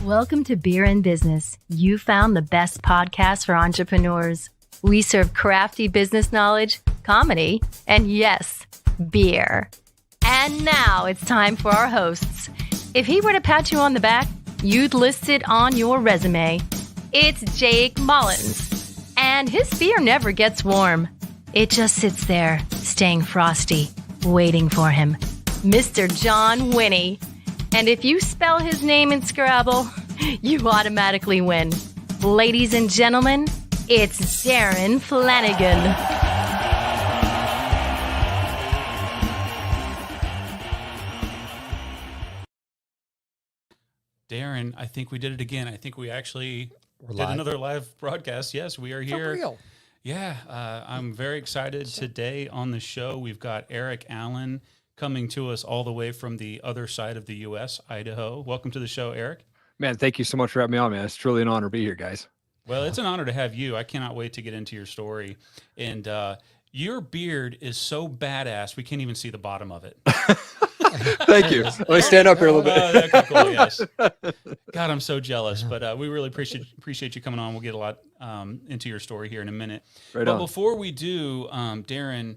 Welcome to Beer and Business. You found the best podcast for entrepreneurs. We serve crafty business knowledge, comedy, and yes, beer. And now it's time for our hosts. If he were to pat you on the back, you'd list it on your resume. It's Jake Mullins, and his beer never gets warm. It just sits there, staying frosty, waiting for him. Mr. John Winnie. And if you spell his name in Scrabble, you automatically win. Ladies and gentlemen, it's Darren Flanagan. Darren, I think we did it again. I think we actually did another live broadcast. Yes, we are here. For real. Yeah, I'm very excited. Today on the show, we've got Erik Allen coming to us all the way from the other side of the U.S., Idaho. Welcome to the show, Erik. Man, thank you so much for having me on, man. It's truly an honor to be here, guys. Well, it's an honor to have you. I cannot wait to get into your story. And your beard is so badass, we can't even see the bottom of it. Thank you. Let me stand up here a little bit. Okay, cool, yes. God, I'm so jealous, but we really appreciate you coming on. We'll get a lot into your story here in a minute. Right but on. Before we do, Darren,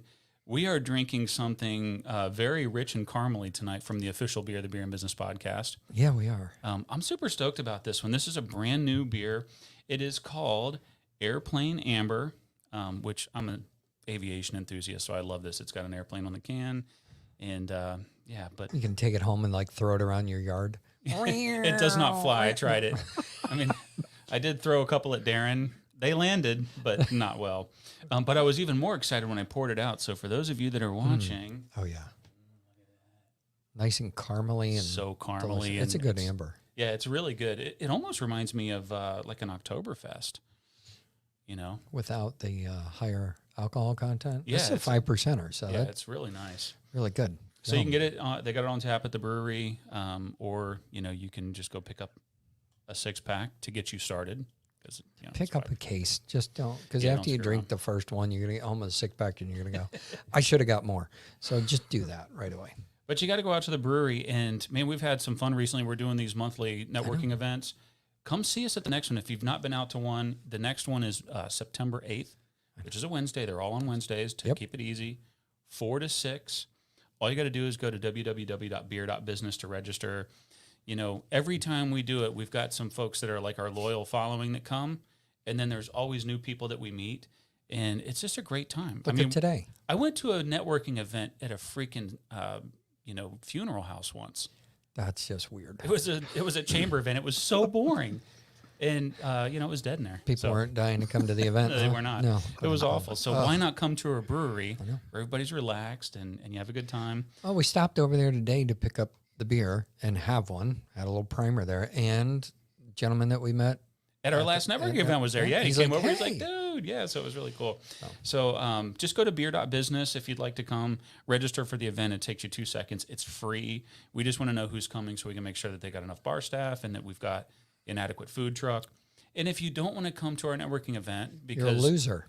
we are drinking something very rich and caramely tonight from the official beer, the Beer and Business Podcast. Yeah, we are. I'm super stoked about this one. This is a brand new beer. It is called Airplane Amber, which I'm an aviation enthusiast, so I love this. It's got an airplane on the can, and yeah, but you can take it home and like throw it around your yard. It does not fly. I tried it. I mean, I did throw a couple at Darren. They landed, but not well. But I was even more excited when I poured it out. So for those of you that are watching, oh yeah, nice and caramely and so caramely. delicious. It's a good amber. Yeah, it's really good. It almost reminds me of like an Oktoberfest, you know, without the higher alcohol content. Yeah, It's a 5%er, so yeah, that's it's really nice. really good. So you can get it. They got it on tap at the brewery, or you know, you can just go pick up a 6-pack to get you started. Because pick up a case. Just don't, because Yeah, after don't you screw drink around. the first one, you're gonna get home with a 6-pack and you're gonna go, I should have got more. So just do that right away. But you got to go out to the brewery, and man, we've had some fun recently. We're doing these monthly networking events. Come see us at the next one if you've not been out to one. The next one is September 8th, which is a Wednesday. They're all on Wednesdays to keep it easy, 4 to 6. All you got to do is go to www.beer.business to register. You know, every time we do it, we've got some folks that are like our loyal following that come, and then there's always new people that we meet, and it's just a great time. Look at today. I went to a networking event at a freaking funeral house once. That's just weird. It was a chamber event. It was so boring, and it was dead in there. People weren't dying to come to the event. No, they were not. No, it was awful. So why not come to a brewery where everybody's relaxed and you have a good time? Well, we stopped over there today to pick up the beer and have one. Had a little primer there, and gentleman that we met at our last networking event was there. Yeah, he came over. Hey. He's like, dude, yeah. So it was really cool. So just go to beer.business if you'd like to come. Register for the event. It takes you 2 seconds. It's free. We just want to know who's coming so we can make sure that they got enough bar staff and that we've got an adequate food truck. And if you don't want to come to our networking event because you're a loser.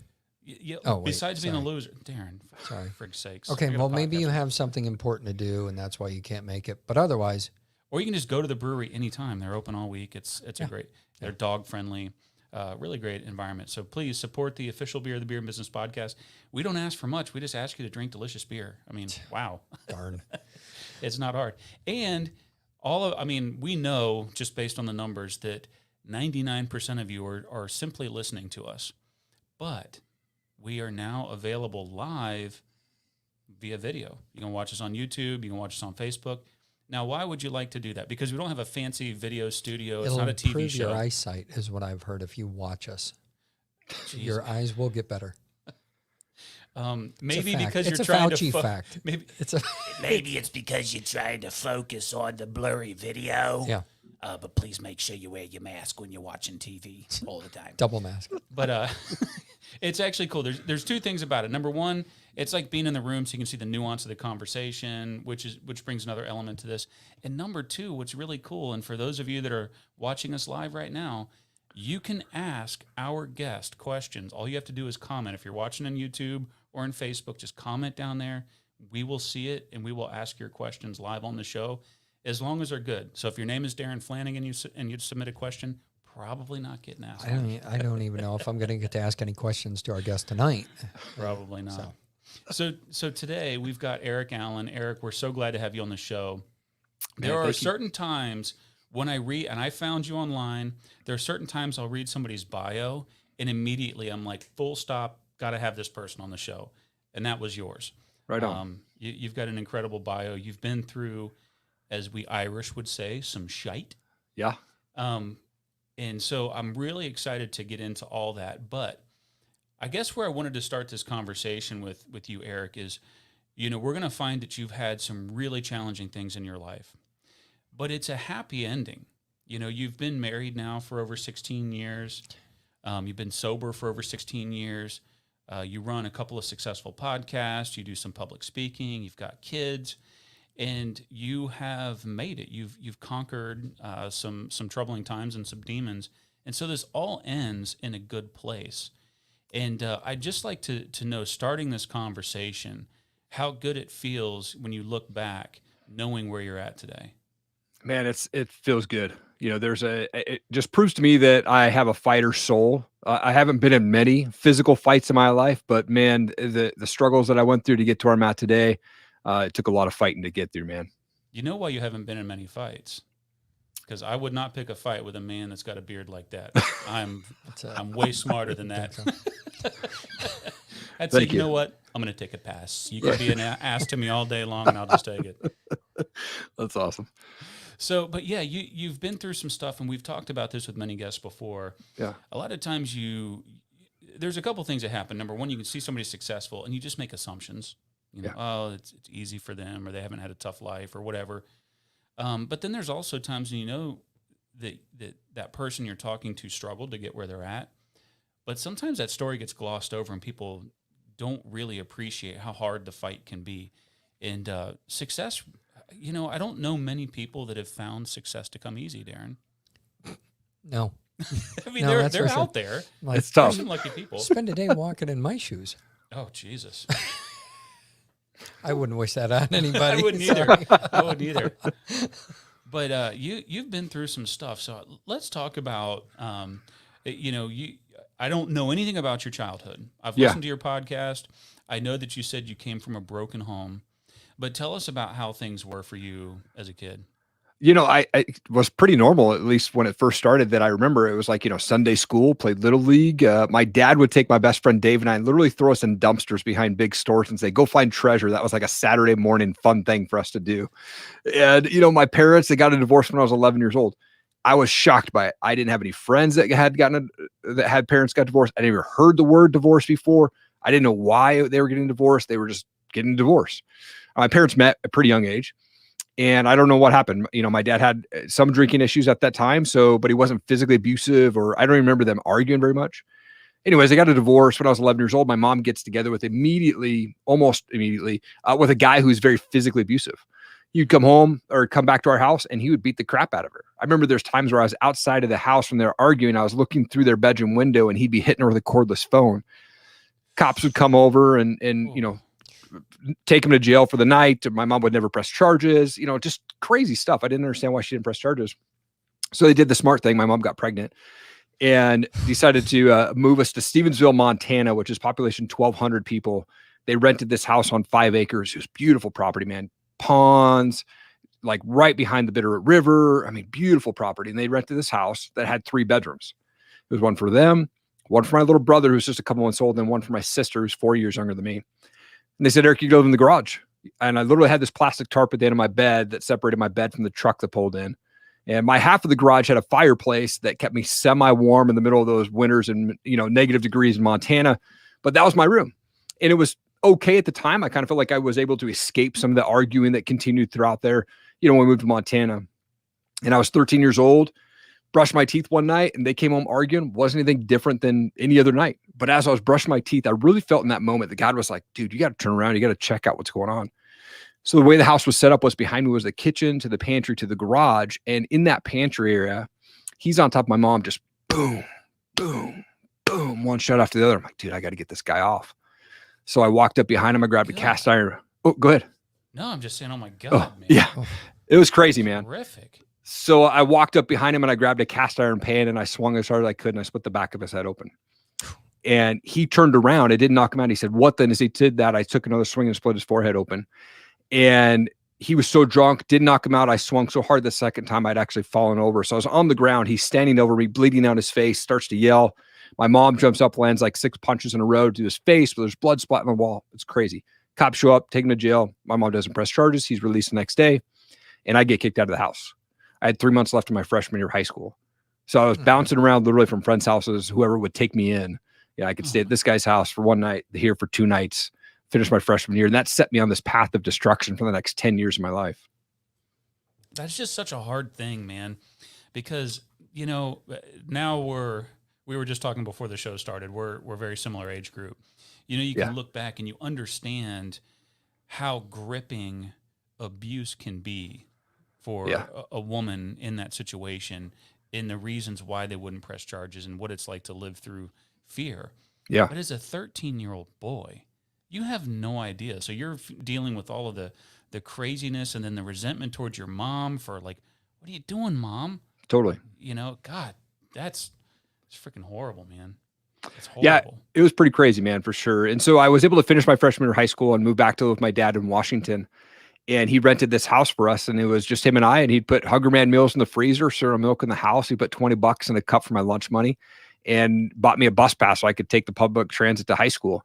Besides being a loser, Darren, sorry, for sakes. Okay, well, maybe you have something important to do, and that's why you can't make it. But otherwise, or you can just go to the brewery anytime. They're open all week. It's a great. They're dog friendly, really great environment. So please support the official beer, the Beer and Business Podcast. We don't ask for much. We just ask you to drink delicious beer. I mean, wow, darn, it's not hard. And we know just based on the numbers that 99% of you are simply listening to us, but we are now available live via video. You can watch us on YouTube. You can watch us on Facebook. Now, why would you like to do that? Because we don't have a fancy video studio. It's not a TV improve show. Your eyesight is what I've heard. If you watch us, Jeez. Your eyes will get better. Maybe because it's you're a trying Fauci to fact. Maybe it's because you're trying to focus on the blurry video. Yeah. But please make sure you wear your mask when you're watching TV all the time. Double mask. But it's actually cool. There's 2 things about it. Number one, it's like being in the room so you can see the nuance of the conversation, which brings another element to this. And number 2, what's really cool, and for those of you that are watching us live right now, you can ask our guest questions. All you have to do is comment. If you're watching on YouTube or on Facebook, just comment down there. We will see it, and we will ask your questions live on the show. as long as they're good. So if your name is Darren Flanagan and you submit a question, probably not getting asked. I don't even know if I'm going to get to ask any questions to our guest tonight. Probably not. So today we've got Erik Allen. Erik, we're so glad to have you on the show. There are certain times when I read, and I found you online, there are certain times I'll read somebody's bio and immediately I'm like, full stop, got to have this person on the show. And that was yours. Right on. You've got an incredible bio. You've been through, as we Irish would say, some shite. Yeah. And so I'm really excited to get into all that. But I guess where I wanted to start this conversation with you, Erik, is, we're going to find that you've had some really challenging things in your life, but it's a happy ending. You've been married now for over 16 years. You've been sober for over 16 years. You run a couple of successful podcasts. You do some public speaking. You've got kids. And you have made it. You've conquered some troubling times and some demons, and so this all ends in a good place. And I'd just like to know, starting this conversation, how good it feels when you look back, knowing where you're at today. Man, it feels good. It just proves to me that I have a fighter soul. I haven't been in many physical fights in my life, but man, the struggles that I went through to get to where I'm at today. It took a lot of fighting to get through, man. You know why you haven't been in many fights? Because I would not pick a fight with a man that's got a beard like that. I'm way smarter than that. I'd say, you know what? I'm going to take a pass. You can be an ass to me all day long, and I'll just take it. That's awesome. So, but yeah, you've been through some stuff, and we've talked about this with many guests before. Yeah. A lot of times there's a couple things that happen. Number one, you can see somebody successful, and you just make assumptions. Oh, it's easy for them, or they haven't had a tough life, or whatever. But then there's also times when that person you're talking to struggled to get where they're at. But sometimes that story gets glossed over, and people don't really appreciate how hard the fight can be. And success, I don't know many people that have found success to come easy, Darren. No. I mean, No, they're out there. Like, it's tough. Some lucky people. Spend a day walking in my shoes. Oh, Jesus. I wouldn't wish that on anybody. I wouldn't either. But you've been through some stuff. So let's talk about, I don't know anything about your childhood. I've listened to your podcast. I know that you said you came from a broken home. But tell us about how things were for you as a kid. I was pretty normal, at least when it first started, that I remember. It was like, Sunday school, played Little League. My dad would take my best friend Dave and I and literally throw us in dumpsters behind big stores and say, go find treasure. That was like a Saturday morning fun thing for us to do. And, my parents, they got a divorce when I was 11 years old. I was shocked by it. I didn't have any friends that had parents got divorced. I never heard the word divorce before. I didn't know why they were getting divorced. They were just getting divorced. My parents met at a pretty young age. And I don't know what happened. My dad had some drinking issues at that time. but he wasn't physically abusive, or I don't remember them arguing very much. Anyways, I got a divorce when I was 11 years old. My mom gets together with almost immediately, with a guy who's very physically abusive. He'd come home or come back to our house and he would beat the crap out of her. I remember there's times where I was outside of the house when they were arguing. I was looking through their bedroom window and he'd be hitting her with a cordless phone. Cops would come over and take him to jail for the night. My mom would never press charges, just crazy stuff. I didn't understand why she didn't press charges. So they did the smart thing. My mom got pregnant and decided to move us to Stevensville, Montana, which is population 1,200 people. They rented this house on 5 acres. It was beautiful property, man. Ponds, like right behind the Bitterroot River. I mean, beautiful property. And they rented this house that had 3 bedrooms. It was one for them, one for my little brother, who's just a couple months old, and one for my sister, who's 4 years younger than me. And they said, Erik, you go in the garage. And I literally had this plastic tarp at the end of my bed that separated my bed from the truck that pulled in. And my half of the garage had a fireplace that kept me semi-warm in the middle of those winters and, negative degrees in Montana. But that was my room. And it was okay at the time. I kind of felt like I was able to escape some of the arguing that continued throughout there, when we moved to Montana. And I was 13 years old, brushed my teeth one night, and they came home arguing. Wasn't anything different than any other night. But as I was brushing my teeth, I really felt in that moment that God was like, dude, you got to turn around. You got to check out what's going on. So the way the house was set up was behind me was the kitchen to the pantry to the garage. And in that pantry area, he's on top of my mom, just boom, boom, boom, one shot after the other. I'm like, dude, I got to get this guy off. So I walked up behind him. I grabbed a cast iron. Oh, go ahead. No, I'm just saying, oh my God, man. Yeah. It was crazy, man. Terrific. So I walked up behind him and I grabbed a cast iron pan and I swung as hard as I could and I split the back of his head open. And he turned around. It didn't knock him out. He said, "What then?" As he did that, I took another swing and split his forehead open. And he was so drunk, didn't knock him out. I swung so hard the second time I'd actually fallen over. So I was on the ground. He's standing over me, bleeding down his face, starts to yell. My mom jumps up, lands like 6 punches in a row to his face, but there's blood splat on the wall. It's crazy. Cops show up, take him to jail. My mom doesn't press charges. He's released the next day, and I get kicked out of the house. I had 3 months left in my freshman year of high school. So I was bouncing around literally from friends' houses, whoever would take me in. Yeah, I could stay at this guy's house for one night, here for 2 nights, finish my freshman year. And that set me on this path of destruction for the next 10 years of my life. That's just such a hard thing, man, because, you know, now we were just talking before the show started. We're very similar age group. You know, you can look back and you understand how gripping abuse can be for a woman in that situation, and the reasons why they wouldn't press charges and what it's like to live through fear. Yeah. But as a 13-year-old boy, you have no idea. So you're dealing with all of the craziness and then the resentment towards your mom for like, "What are you doing, Mom?" Totally. You know, God, it's freaking horrible, man. It's horrible. Yeah, it was pretty crazy, man, for sure. And so I was able to finish my freshman year of high school and move back to live with my dad in Washington. And he rented this house for us, and it was just him and I, and he'd put Hungry Man meals in the freezer, cereal milk in the house. He put $20 in a cup for my lunch money and bought me a bus pass so I could take the public transit to high school.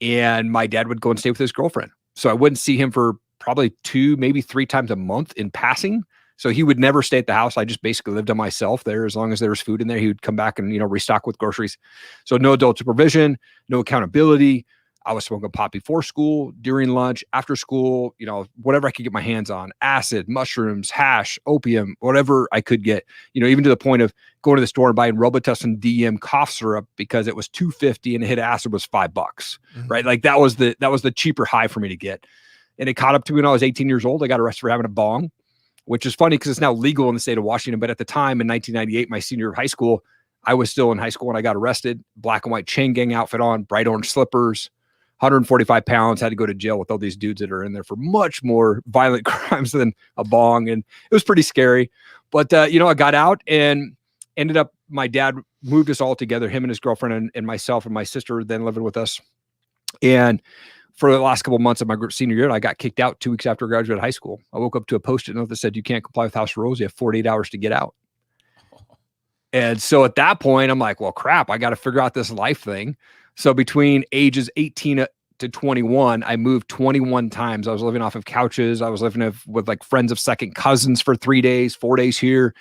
And my dad would go and stay with his girlfriend. So I wouldn't see him for probably 2, maybe 3 times a month in passing. So he would never stay at the house. I just basically lived on myself there. As long as there was food in there, he would come back and, restock with groceries. So no adult supervision, no accountability. I was smoking pot before school, during lunch, after school, whatever I could get my hands on, acid, mushrooms, hash, opium, whatever I could get, even to the point of going to the store and buying Robitussin DM cough syrup because it was $2.50 and a hit of acid was $5, right? Like that was the cheaper high for me to get. And it caught up to me when I was 18 years old. I got arrested for having a bong, which is funny because it's now legal in the state of Washington. But at the time in 1998, my senior year of high school, I was still in high school when I got arrested. Black and white chain gang outfit on, bright orange slippers, 145 pounds, had to go to jail with all these dudes that are in there for much more violent crimes than a bong. And it was pretty scary. But, I got out and ended up, my dad moved us all together, him and his girlfriend and myself and my sister then living with us. And for the last couple of months of my senior year, I got kicked out 2 weeks after I graduated high school. I woke up to a Post-it note that said, "You can't comply with house rules. You have 48 hours to get out." And so at that point, I'm like, well, crap, I got to figure out this life thing. So between ages 18 to 21, I moved 21 times. I was living off of couches. I was living with like friends of second cousins for 3 days, 4 days here,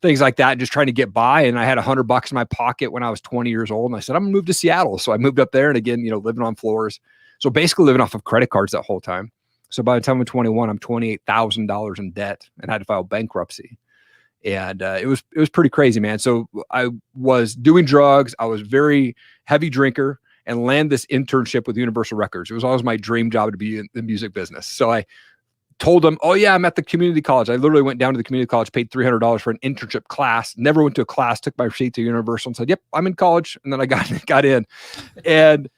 things like that, just trying to get by. And I had $100 in my pocket when I was 20 years old. And I said, I'm gonna move to Seattle. So I moved up there and again, living on floors. So basically living off of credit cards that whole time. So by the time I'm 21, I'm $28,000 in debt and had to file bankruptcy. And it was pretty crazy, man. So I was doing drugs. I was very heavy drinker and land this internship with Universal Records. It was always my dream job to be in the music business. So I told them, oh yeah, I'm at the community college. I literally went down to the community college, paid $300 for an internship class, never went to a class, took my receipt to Universal and said, yep, I'm in college. And then I got in. And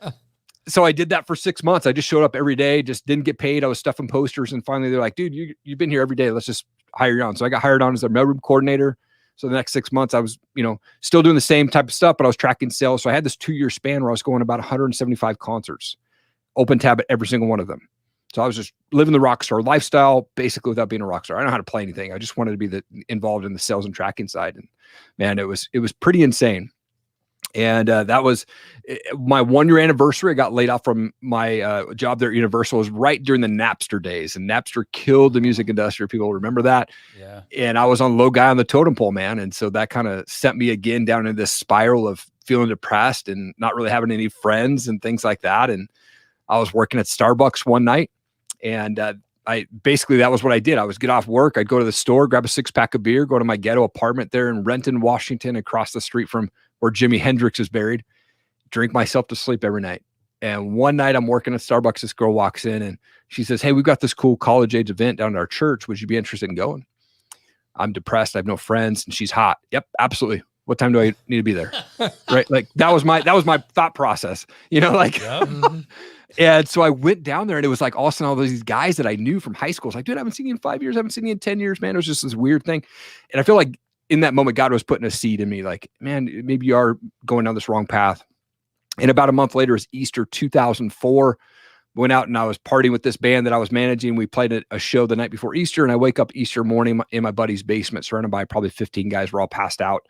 so I did that for 6 months. I just showed up every day, just didn't get paid. I was stuffing posters. And finally they're like, dude, you've been here every day. Let's just hire you on. So I got hired on as a mailroom coordinator. So the next 6 months I was, still doing the same type of stuff, but I was tracking sales. So I had this 2-year span where I was going about 175 concerts, open tab at every single one of them. So I was just living the rock star lifestyle, basically without being a rock star. I don't know how to play anything. I just wanted to be involved in the sales and tracking side. And man, it was pretty insane. And that was my 1-year anniversary. I got laid off from my job there at Universal. It was right during the Napster days, and Napster killed the music industry. People remember that. Yeah. And I was on low guy on the totem pole, man. And so that kind of sent me again down into this spiral of feeling depressed and not really having any friends and things like that. And I was working at Starbucks one night, and that was what I did. I was get off work. I'd go to the store, grab a 6-pack of beer, go to my ghetto apartment there in Renton, Washington, across the street from where Jimi Hendrix is buried, drink myself to sleep every night. And one night I'm working at Starbucks. This girl walks in and she says, hey, we've got this cool college age event down at our church. Would you be interested in going? I'm depressed. I have no friends. And she's hot. Yep, absolutely. What time do I need to be there? Right. Like that was my thought process, And so I went down there, and it was like all of a sudden all these guys that I knew from high school was like, dude, I haven't seen you in 5 years. I haven't seen you in 10 years, man. It was just this weird thing. And I feel like in that moment, God was putting a seed in me like, man, maybe you are going down this wrong path. And about a month later is Easter 2004. Went out and I was partying with this band that I was managing. We played a show the night before Easter, and I wake up Easter morning in my buddy's basement, surrounded by probably 15 guys. We're all passed out.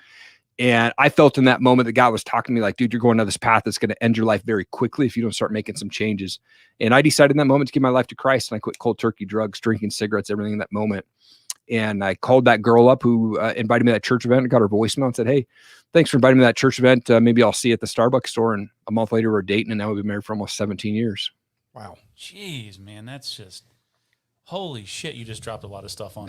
And I felt in that moment that God was talking to me like, dude, you're going down this path that's going to end your life very quickly if you don't start making some changes. And I decided in that moment to give my life to Christ, and I quit cold turkey, drugs, drinking, cigarettes, everything in that moment. And I called that girl up who invited me to that church event and got her voicemail and said, hey, thanks for inviting me to that church event. Maybe I'll see you at the Starbucks store. And a month later, we're dating, and now we've been married for almost 17 years. Wow. Jeez, man, that's just holy shit. You just dropped a lot of stuff on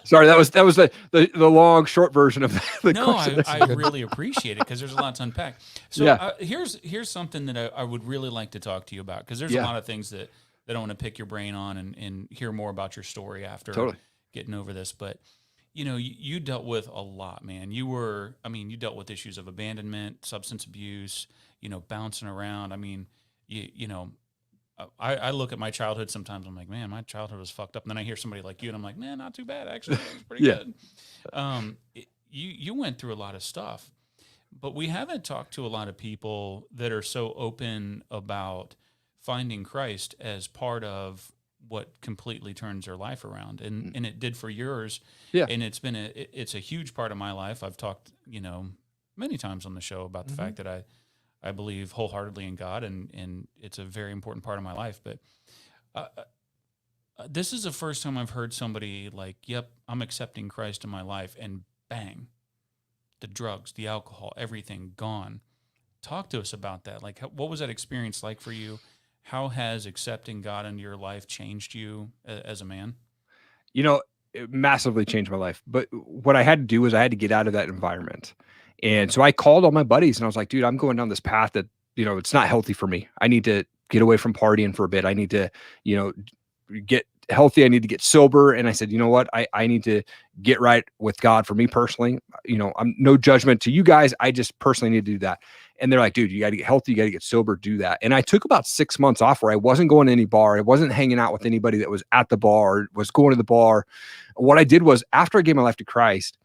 Sorry, that was the long, short version of the No, question. I really appreciate it because there's a lot to unpack. So Yeah. Here's something that I would really like to talk to you about, because there's a lot of things that I want to pick your brain on and hear more about your story after getting over this. But you dealt with a lot, man. You dealt with issues of abandonment, substance abuse, bouncing around. I mean, I look at my childhood sometimes. I'm like, man, my childhood was fucked up. And then I hear somebody like you, and I'm like, man, not too bad, actually. It was pretty good. You went through a lot of stuff, but we haven't talked to a lot of people that are so open about finding Christ as part of what completely turns their life around. And it did for yours. Yeah. And it's a huge part of my life. I've talked, many times on the show about the fact that I believe wholeheartedly in God, and it's a very important part of my life. But this is the first time I've heard somebody like, yep, I'm accepting Christ in my life, and bang, the drugs, the alcohol, everything gone. Talk to us about that. Like, what was that experience like for you? How has accepting God into your life changed you as a man? It massively changed my life. But what I had to do was I had to get out of that environment. And so I called all my buddies, and I was like, dude, I'm going down this path that, it's not healthy for me. I need to get away from partying for a bit. I need to, get healthy. I need to get sober. And I said, you know what? I need to get right with God. For me personally, I'm no judgment to you guys. I just personally need to do that. And they're like, dude, you got to get healthy. You got to get sober, do that. And I took about 6 months off where I wasn't going to any bar. I wasn't hanging out with anybody that was at the bar, was going to the bar. What I did was, after I gave my life to Christ,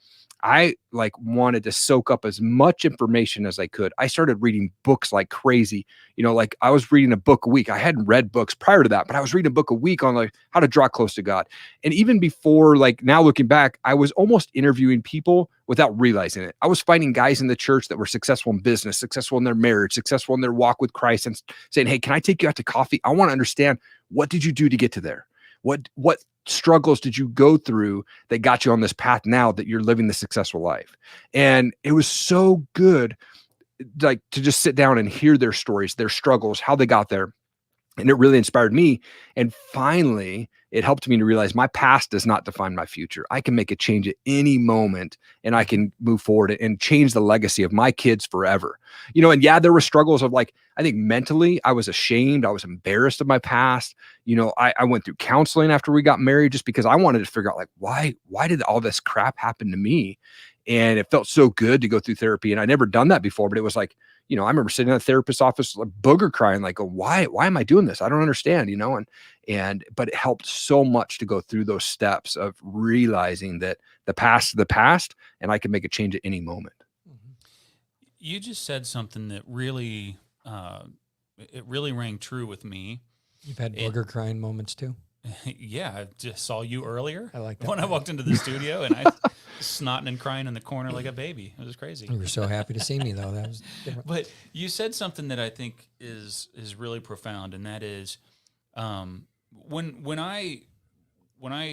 I wanted to soak up as much information as I could. I started reading books like crazy. I was reading a book a week. I hadn't read books prior to that, but I was reading a book a week on how to draw close to God. And even before, now looking back, I was almost interviewing people without realizing it. I was finding guys in the church that were successful in business, successful in their marriage, successful in their walk with Christ, and saying, hey, can I take you out to coffee? I want to understand, what did you do to get to there? What struggles did you go through that got you on this path now that you're living the successful life? And it was so good, to just sit down and hear their stories, their struggles, how they got there. And it really inspired me. And finally, it helped me to realize my past does not define my future. I can make a change at any moment, and I can move forward and change the legacy of my kids forever. And there were struggles of I think mentally, I was ashamed. I was embarrassed of my past. I went through counseling after we got married, just because I wanted to figure out why did all this crap happen to me? And it felt so good to go through therapy. And I never done that before, but it was I remember sitting in the therapist's office, booger crying, why am I doing this? I don't understand, but it helped so much to go through those steps of realizing that the past is the past, and I can make a change at any moment. You just said something that really, it really rang true with me. You've had booger crying moments too? Yeah, I just saw you earlier. I like that. When I walked into the studio, and I snotting and crying in the corner like a baby. It was crazy. You were so happy to see me, though. That was different. But you said something that I think is really profound, and that is, when I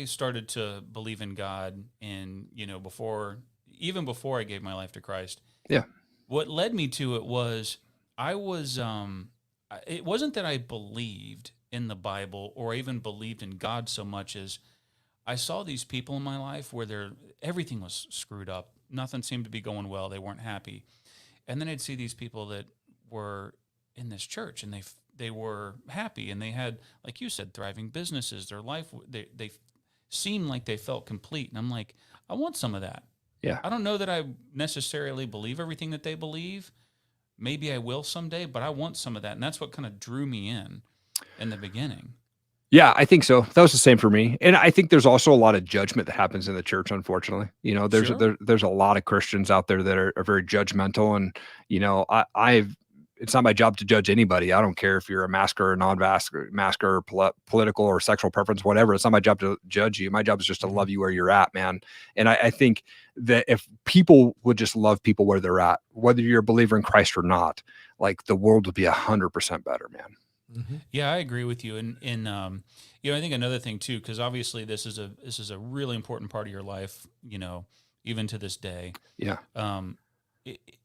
started to believe in God, and before I gave my life to Christ, what led me to it was it wasn't that I believed in the Bible or even believed in God so much as I saw these people in my life where everything was screwed up. Nothing seemed to be going well. They weren't happy. And then I'd see these people that were in this church, and they were happy, and they had, like you said, thriving businesses. Their life, they seemed like they felt complete. And I'm like, I want some of that. Yeah. I don't know that I necessarily believe everything that they believe. maybe I will someday, but I want some of that. And that's what kind of drew me in the beginning. Yeah, I think so. That was the same for me. And I think there's also a lot of judgment that happens in the church, unfortunately. You know, Sure. there's a lot of Christians out there that are very judgmental. And, you know, it's not my job to judge anybody. I don't care if you're a masker or masker or political or sexual preference, whatever. It's not my job to judge you. My job is just to love you where you're at, man. And I think that if people would just love people where they're at, whether you're a believer in Christ or not, like the world would be 100% better, man. Mm-hmm. Yeah, I agree with you. And you know, I think another thing too, because obviously this is a really important part of your life, you know, even to this day. Yeah.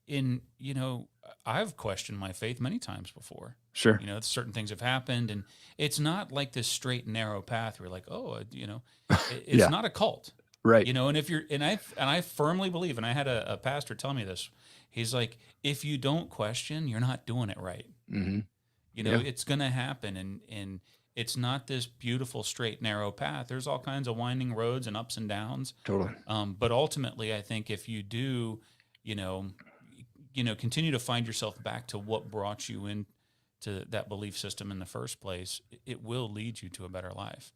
You know, I've questioned my faith many times before. Sure. You know, certain things have happened, and it's not like this straight and narrow path where you're like, oh, you know, it's Yeah. not a cult, Right. you know. And if you're, and I firmly believe, and I had a pastor tell me this. He's like, if you don't question, you're not doing it right. Mm-hmm. You know, it's going to happen, and it's not this beautiful, straight, narrow path. There's all kinds of winding roads and ups and downs. Totally. But ultimately, I think if you do, you know, continue to find yourself back to what brought you into that belief system in the first place, it will lead you to a better life.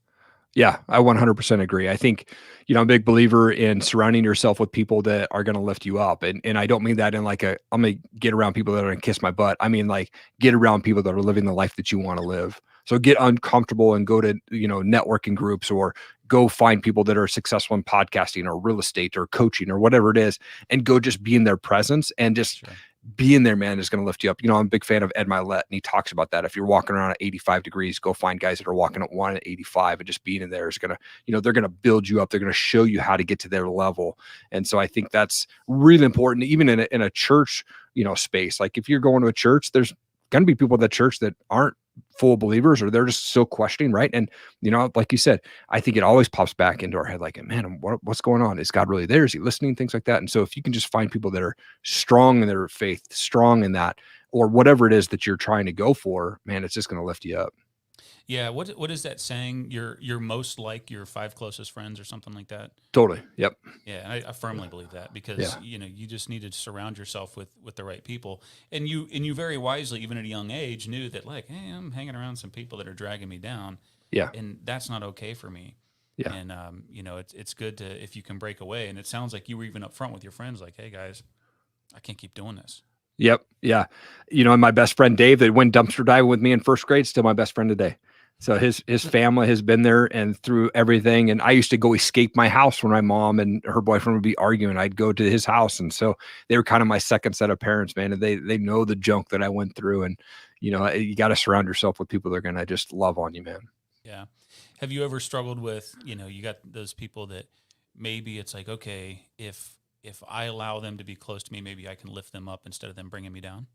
Yeah, I 100% agree. I think, you know, I'm a big believer in surrounding yourself with people that are going to lift you up. And I don't mean that in like I'm going to get around people that are going to kiss my butt. I mean, like get around people that are living the life that you want to live. So get uncomfortable and go to, you know, networking groups, or go find people that are successful in podcasting or real estate or coaching or whatever it is, and go just be in their presence, and just Sure. being there, man, is going to lift you up. You know, I'm a big fan of Ed Milet, and he talks about that. If you're walking around at 85 degrees, go find guys that are walking at 1 at 85, and just being in there is going to, you know, they're going to build you up. They're going to show you how to get to their level. And so I think that's really important, even in a church, you know, space. Like if you're going to a church, there's going to be people at the church that aren't full believers, or they're just still questioning, right? And, you know, like you said, I think it always pops back into our head like, man, what's going on? Is God really there? Is he listening? Things like that. And so if you can just find people that are strong in their faith, strong in that, or whatever it is that you're trying to go for, man, it's just going to lift you up. Yeah. What is that saying? You're most like your 5 closest friends, or something like that. Totally. Yep. Yeah, I firmly believe that, because you know, you just need to surround yourself with the right people, and you very wisely, even at a young age, knew that, like, hey, I'm hanging around some people that are dragging me down. Yeah. And that's not okay for me. Yeah. And you know, it's good to, if you can break away. And it sounds like you were even up front with your friends, like, hey guys, I can't keep doing this. Yep. Yeah. You know, and my best friend Dave, that went dumpster diving with me in first grade, still my best friend today. So his family has been there and through everything. And I used to go escape my house when my mom and her boyfriend would be arguing. I'd go to his house. And so they were kind of my second set of parents, man. And they know the junk that I went through. And, you know, you got to surround yourself with people that are going to just love on you, man. Yeah. Have you ever struggled with, you know, you got those people that maybe it's like, okay, if I allow them to be close to me, maybe I can lift them up instead of them bringing me down?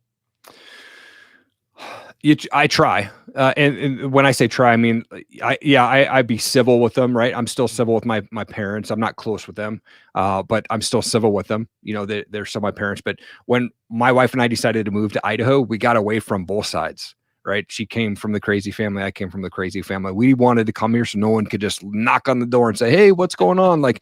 I try. And when I say try, I mean, I'd be civil with them, right? I'm still civil with my parents. I'm not close with them, but I'm still civil with them. You know, they're still my parents. But when my wife and I decided to move to Idaho, we got away from both sides, right? She came from the crazy family. I came from the crazy family. We wanted to come here so no one could just knock on the door and say, hey, what's going on? Like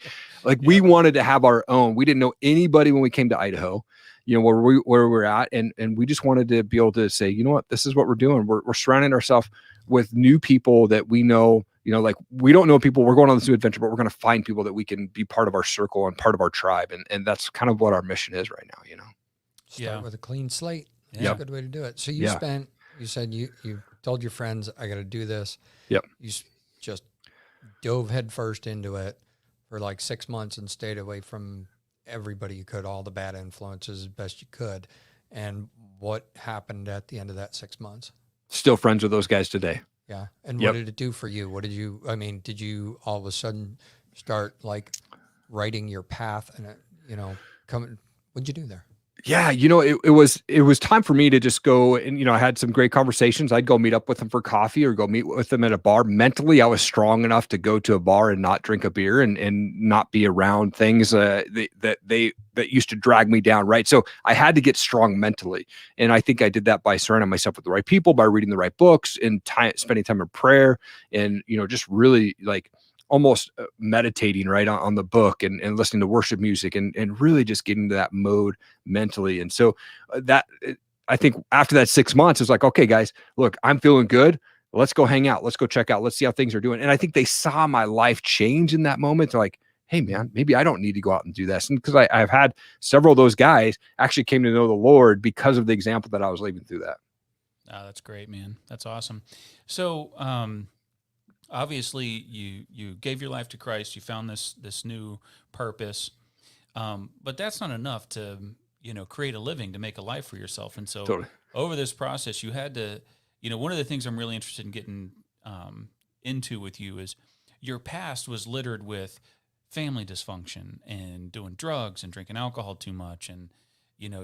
we wanted to have our own. We didn't know anybody when we came to Idaho, you know, where we're at. And we just wanted to be able to say, you know what, this is what we're doing. We're surrounding ourselves with new people that we know, you know, like we don't know people. We're going on this new adventure, but we're going to find people that we can be part of our circle and part of our tribe. And that's kind of what our mission is right now, you know? Start with a clean slate. That's Yep. a good way to do it. So you said you told your friends, I got to do this. Yep. You just dove headfirst into it for like 6 months and stayed away from everybody you could, all the bad influences as best you could. And what happened at the end of that 6 months? Still friends with those guys today. Yeah. And Yep. what did it do for you? Did you all of a sudden start like writing your path and, what'd you do there? Yeah, you know, it was time for me to just go, and, you know, I had some great conversations. I'd go meet up with them for coffee or go meet with them at a bar. Mentally, I was strong enough to go to a bar and not drink a beer and not be around things that used to drag me down, right? So I had to get strong mentally. And I think I did that by surrounding myself with the right people, by reading the right books, and spending time in prayer, and, you know, just really like almost meditating right on the book, and listening to worship music, and really just getting into that mode mentally. And so that I think after that 6 months, it's like, okay, guys, look, I'm feeling good. Let's go hang out. Let's go check out. Let's see how things are doing. And I think they saw my life change in that moment. They're like, hey, man, maybe I don't need to go out and do this. And because I've had several of those guys actually came to know the Lord because of the example that I was leaving through that. Oh, that's great, man. That's awesome. So, obviously, you gave your life to Christ. You found this new purpose, but that's not enough to create a living, to make a life for yourself. And so, Totally. over this process, you had to, one of the things I'm really interested in getting into with you is your past was littered with family dysfunction and doing drugs and drinking alcohol too much, and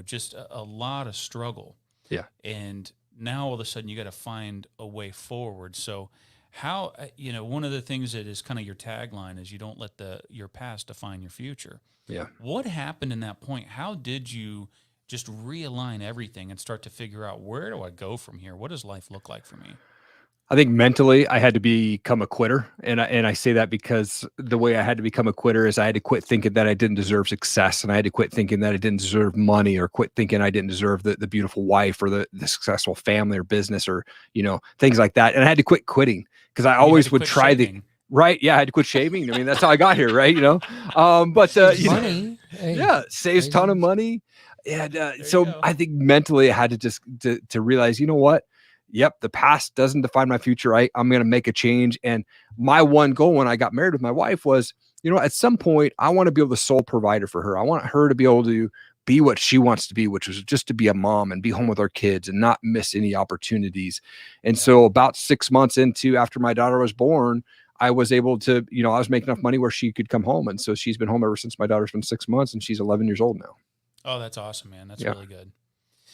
just a lot of struggle. Yeah. And now all of a sudden you got to find a way forward. So how, one of the things that is kind of your tagline is you don't let your past define your future. Yeah. What happened in that point? How did you just realign everything and start to figure out, where do I go from here? What does life look like for me? I think mentally I had to become a quitter. And I say that because the way I had to become a quitter is I had to quit thinking that I didn't deserve success. And I had to quit thinking that I didn't deserve money, or quit thinking I didn't deserve the beautiful wife, or the successful family or business, or, things like that. And I had to quit quitting, because I always would try shaving. right. Yeah. I had to quit shaving. I mean, that's how I got here. Right. But, Money. Hey, yeah, saves a ton of money. And so I think mentally I had to just to realize, you know what? Yep, the past doesn't define my future. I'm going to make a change. And my one goal when I got married with my wife was, at some point, I want to be able to sole provider for her. I want her to be able to be what she wants to be, which was just to be a mom and be home with our kids and not miss any opportunities. And so about 6 months after my daughter was born, I was able to, I was making enough money where she could come home. And so she's been home ever since my daughter's been 6 months, and she's 11 years old now. Oh, that's awesome, man. That's really good.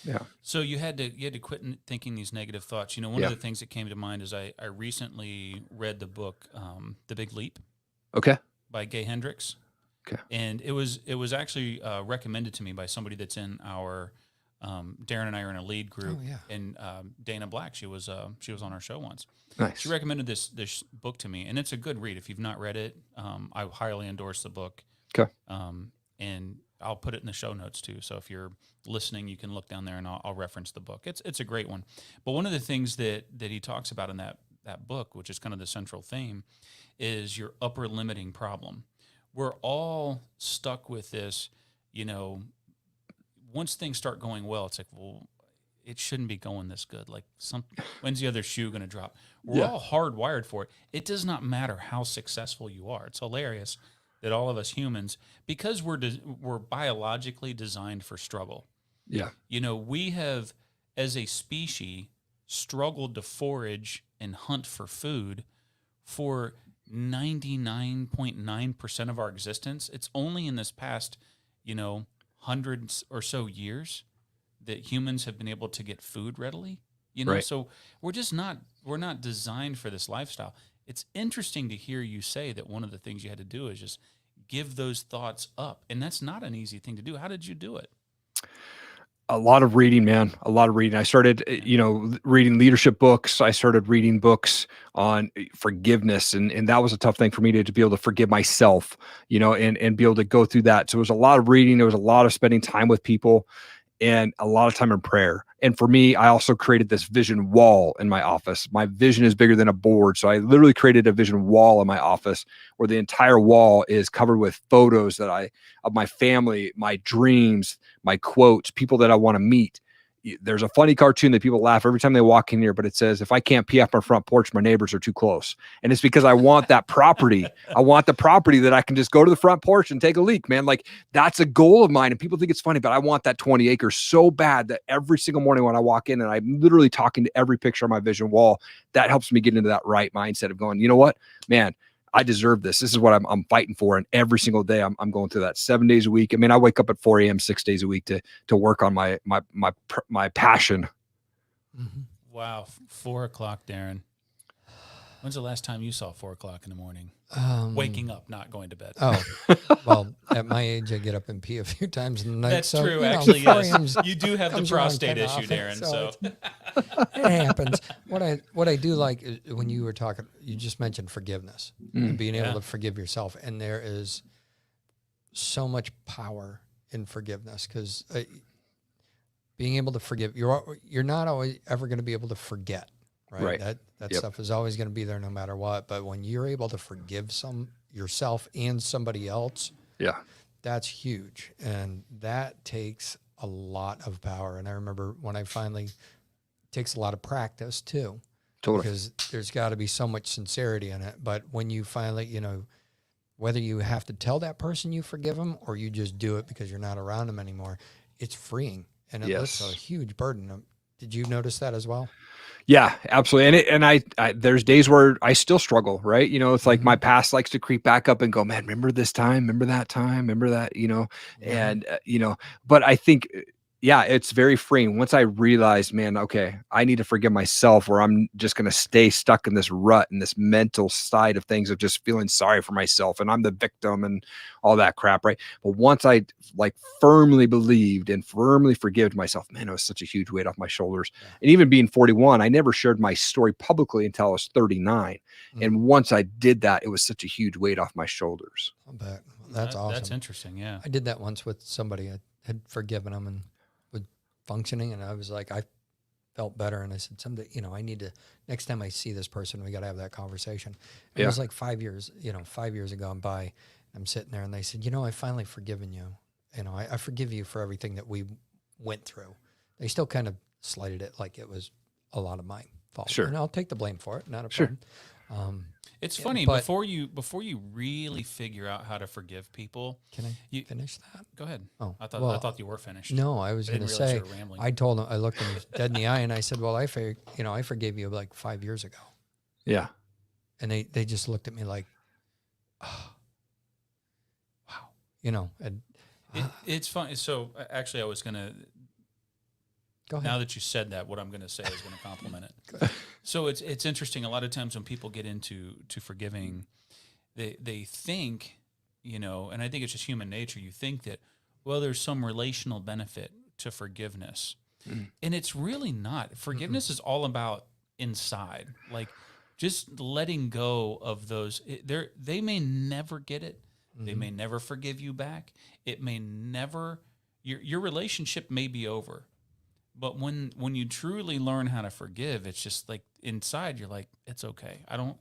Yeah. So you had to quit thinking these negative thoughts. One of the things that came to mind is I recently read the book, The Big Leap. Okay. By Gay Hendricks. Okay. And it was actually recommended to me by somebody that's in our, Darren and I are in a lead group. Oh, yeah. And Dana Black, she was on our show once. Nice. She recommended this book to me, and it's a good read. If you've not read it, I highly endorse the book. Okay. And I'll put it in the show notes too. So if you're listening, you can look down there and I'll reference the book. It's a great one. But one of the things that he talks about in that book, which is kind of the central theme, is your upper limiting problem. We're all stuck with this, once things start going well, it's like, well, it shouldn't be going this good. Like, when's the other shoe going to drop? We're all hardwired for it. It does not matter how successful you are. It's hilarious that all of us humans, because we're biologically designed for struggle. Yeah. We have, as a species, struggled to forage and hunt for food for 99.9% of our existence. It's only in this past, hundreds or so years that humans have been able to get food readily. Right. So we're not designed for this lifestyle. It's interesting to hear you say that one of the things you had to do is just give those thoughts up. And that's not an easy thing to do. How did you do it? A lot of reading, man. A lot of reading. I started, reading leadership books. I started reading books on forgiveness. And that was a tough thing for me to be able to forgive myself, and be able to go through that. So it was a lot of reading. There was a lot of spending time with people, and a lot of time in prayer. And for me, I also created this vision wall in my office. My vision is bigger than a board. So I literally created a vision wall in my office where the entire wall is covered with photos of my family, my dreams, my quotes, people that I want to meet. There's a funny cartoon that people laugh every time they walk in here, but it says, if I can't pee off my front porch, my neighbors are too close. And it's because I want that property. I want the property that I can just go to the front porch and take a leak, man. Like, that's a goal of mine. And people think it's funny, but I want that 20 acres so bad that every single morning when I walk in and I'm literally talking to every picture on my vision wall, that helps me get into that right mindset of going, you know what, man, I deserve this. This is what I'm fighting for. And every single day I'm going through that 7 days a week. I mean, I wake up at 4 a.m., 6 days a week to work on my passion. Mm-hmm. Wow. 4 o'clock, Darren. When's the last time you saw 4 o'clock in the morning? Waking up, not going to bed. Oh, well, at my age, I get up and pee a few times in the night. That's so, true, you know, actually, 4 yes. a.m. You do have the comes around prostate 10 issue, off, Darren. So it happens. What I do like is when you were talking, you just mentioned forgiveness and being able to forgive yourself. And there is so much power in forgiveness because being able to forgive. You're not always ever going to be able to forget, right? That Yep. stuff is always going to be there no matter what. But when you're able to forgive yourself and somebody else, Yeah. that's huge. And that takes a lot of power. And I remember when it takes a lot of practice too, Totally. because there's got to be so much sincerity in it. But when you finally, whether you have to tell that person you forgive them or you just do it because you're not around them anymore, it's freeing. And it lifts a huge burden. Did you notice that as well? Yeah, absolutely. And I there's days where I still struggle, right? It's like my past likes to creep back up and go, man, remember this time, remember that time, remember that, and, but I think, it's very freeing. Once I realized, man, okay, I need to forgive myself, or I'm just going to stay stuck in this rut and this mental side of things of just feeling sorry for myself and I'm the victim and all that crap, right? But once I firmly believed and firmly forgave myself, man, it was such a huge weight off my shoulders. Yeah. And even being 41, I never shared my story publicly until I was 39. And once I did that, it was such a huge weight off my shoulders. I bet. That's awesome. That's interesting. Yeah. I did that once with somebody. I had forgiven them and was functioning, and I was like, I felt better. And I said, someday, I need to, next time I see this person, we got to have that conversation. And it was like 5 years, 5 years ago by, I'm sitting there and they said, I've finally forgiven you. I forgive you for everything that we went through. They still kind of slighted it like it was a lot of my fault. Sure. And I'll take the blame for it. Not a problem. It's funny, but- before you really figure out how to forgive people. Can I finish that? Go ahead. Oh, I thought you were finished. No, I was I going didn't to realize say, you were rambling. I told him, I looked him dead in the eye and I said, well, I forgave you like 5 years ago. Yeah. And they just looked at me like, oh, wow, and It's funny. So actually, I was going to, go ahead. now that you said that, what I'm going to say is going to compliment it. So it's interesting. A lot of times when people get into forgiving, they think, and I think it's just human nature. You think that, well, there's some relational benefit to forgiveness, and it's really not. Forgiveness is all about inside, like just letting go of those. They may never get it. They may never forgive you back. It may never. Your relationship may be over. But when you truly learn how to forgive, it's just like inside you're like, it's okay. I don't,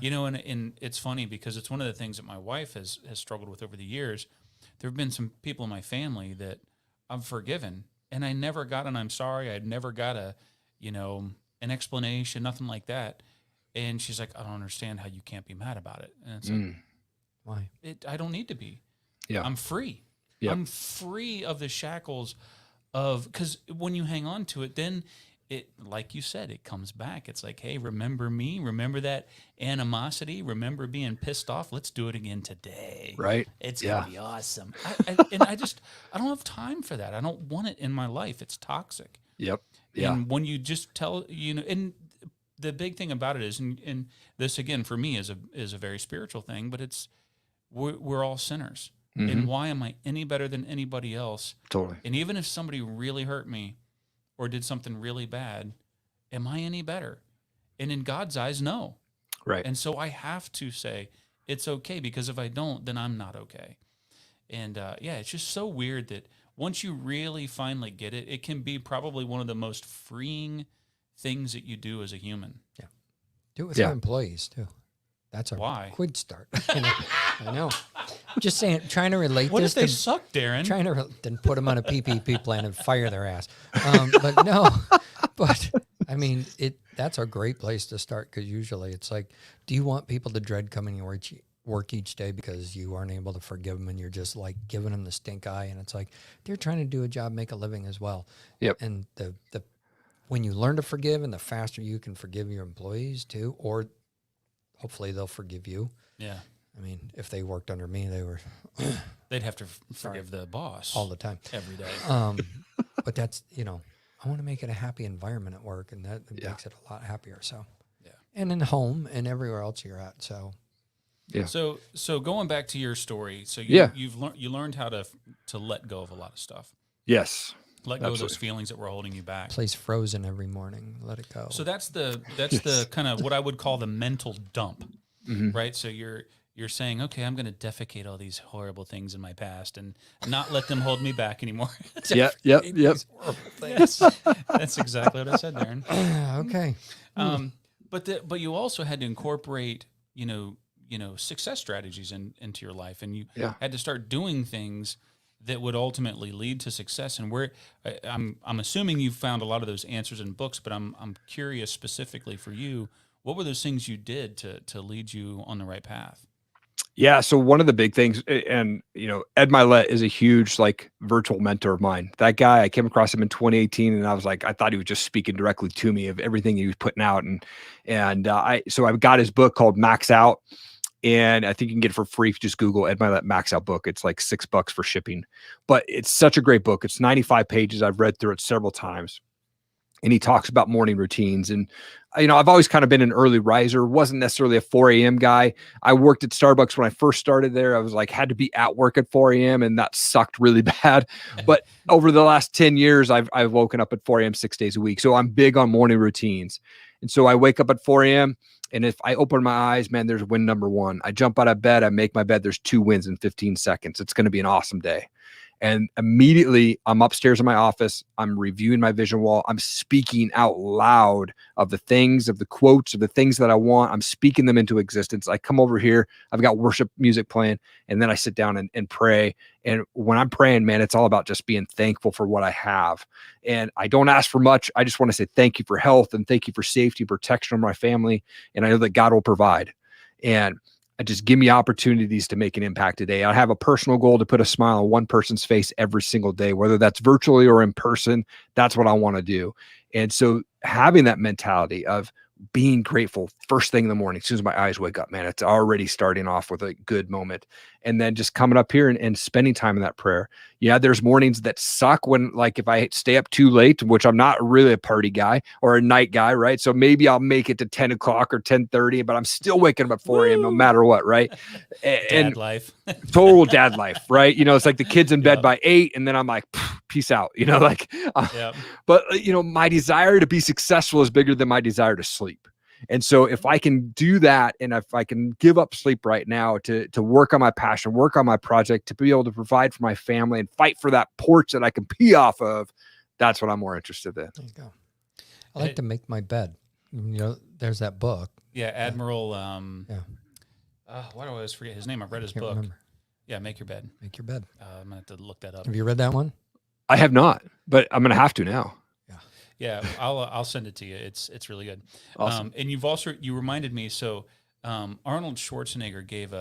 and it's funny because it's one of the things that my wife has struggled with over the years. There have been some people in my family that I've forgiven and I never got an I'm sorry. I'd never got an explanation, nothing like that. And she's like, I don't understand how you can't be mad about it. And it's like, Why? I don't need to be. Yeah. I'm free. Yep. I'm free of the shackles because when you hang on to it, then it, like you said, it comes back. It's like, hey, remember me? Remember that animosity? Remember being pissed off? Let's do it again today. Right. It's Yeah. gonna be awesome. I don't have time for that. I don't want it in my life. It's toxic. Yep. Yeah. And when you just tell, and the big thing about it is, and this again for me is a very spiritual thing, but it's we're all sinners. And why am I any better than anybody else? Totally. And even if somebody really hurt me or did something really bad, am I any better? And in God's eyes, no. Right. And so I have to say it's okay, because if I don't, then I'm not okay. And it's just so weird that once you really finally get it, it can be probably one of the most freeing things that you do as a human. Yeah. Do it with your employees too. That's a Why? good start. I know. I'm just saying, trying to relate What this if they to suck, Darren? trying to then put them on a PPP plan and fire their ass. But no, but I mean, that's a great place to start, because usually it's like, do you want people to dread coming to work each day because you aren't able to forgive them and you're just like giving them the stink eye? And it's like, they're trying to do a job, make a living as well. Yep. And the when you learn to forgive, and the faster you can forgive your employees too, or hopefully they'll forgive you. Yeah. I mean, if they worked under me, they were They'd have to forgive the boss all the time. every day. But that's, I want to make it a happy environment at work, and that makes it a lot happier. So, Yeah. And in home and everywhere else you're at. So, Yeah. So going back to your story, so you learned how to let go of a lot of stuff. Yes. Let go of those feelings that were holding you back. place frozen every morning, let it go. So that's the kind of what I would call the mental dump, right? So you're saying, okay, I'm going to defecate all these horrible things in my past and not let them hold me back anymore. Yep. These horrible things. That's exactly what I said, Darren. Okay. But you also had to incorporate, success strategies into your life, and you had to start doing things that would ultimately lead to success. And I'm assuming you found a lot of those answers in books, but I'm curious specifically for you, what were those things you did to lead you on the right path? Yeah. So one of the big things, and Ed Milet is a huge virtual mentor of mine. That guy, I came across him in 2018, and I was like, I thought he was just speaking directly to me of everything he was putting out, so I've got his book called Max Out, and I think you can get it for free if you just Google Ed Milet Max Out book. It's like $6 for shipping, but it's such a great book. It's 95 pages. I've read through it several times. And he talks about morning routines. And, I've always kind of been an early riser, wasn't necessarily a 4 a.m. guy. I worked at Starbucks when I first started there. I was had to be at work at 4 a.m. and that sucked really bad. But over the last 10 years, I've woken up at 4 a.m. 6 days a week. So I'm big on morning routines. And so I wake up at 4 a.m. And if I open my eyes, man, there's win number one. I jump out of bed, I make my bed. There's 2 wins in 15 seconds. It's going to be an awesome day. And immediately I'm upstairs in my office. I'm reviewing my vision wall. I'm speaking out loud of the things, of the quotes, of the things that I want. I'm speaking them into existence. I come over here. I've got worship music playing, and then I sit down and pray. And when I'm praying, man, it's all about just being thankful for what I have. And I don't ask for much. I just want to say thank you for health and thank you for safety, protection of my family. And I know that God will provide. And I just give me opportunities to make an impact today. I have a personal goal to put a smile on one person's face every single day, whether that's virtually or in person. That's what I want to do. And so having that mentality of being grateful first thing in the morning, as soon as my eyes wake up, man, it's already starting off with a good moment. And then just coming up here and spending time in that prayer. Yeah, there's mornings that suck when, if I stay up too late, which I'm not really a party guy or a night guy, right? So maybe I'll make it to 10 o'clock or 10:30, but I'm still waking up at 4 a.m. no matter what, right? Dad life. Total dad life, right? It's like the kid's in bed by 8, and then I'm like, peace out, But, my desire to be successful is bigger than my desire to sleep. And so if I can do that, and if I can give up sleep right now to work on my passion, work on my project, to be able to provide for my family and fight for that porch that I can pee off of, that's what I'm more interested in. There you go. I like to make my bed. There's that book. Yeah, Admiral. Why do I always forget his name? I've read his book. Remember. Yeah, Make Your Bed. Make Your Bed. I'm gonna have to look that up. Have you read that one? I have not, but I'm going to have to now. Yeah, I'll send it to you. It's really good. Awesome. And you reminded me. So Arnold Schwarzenegger gave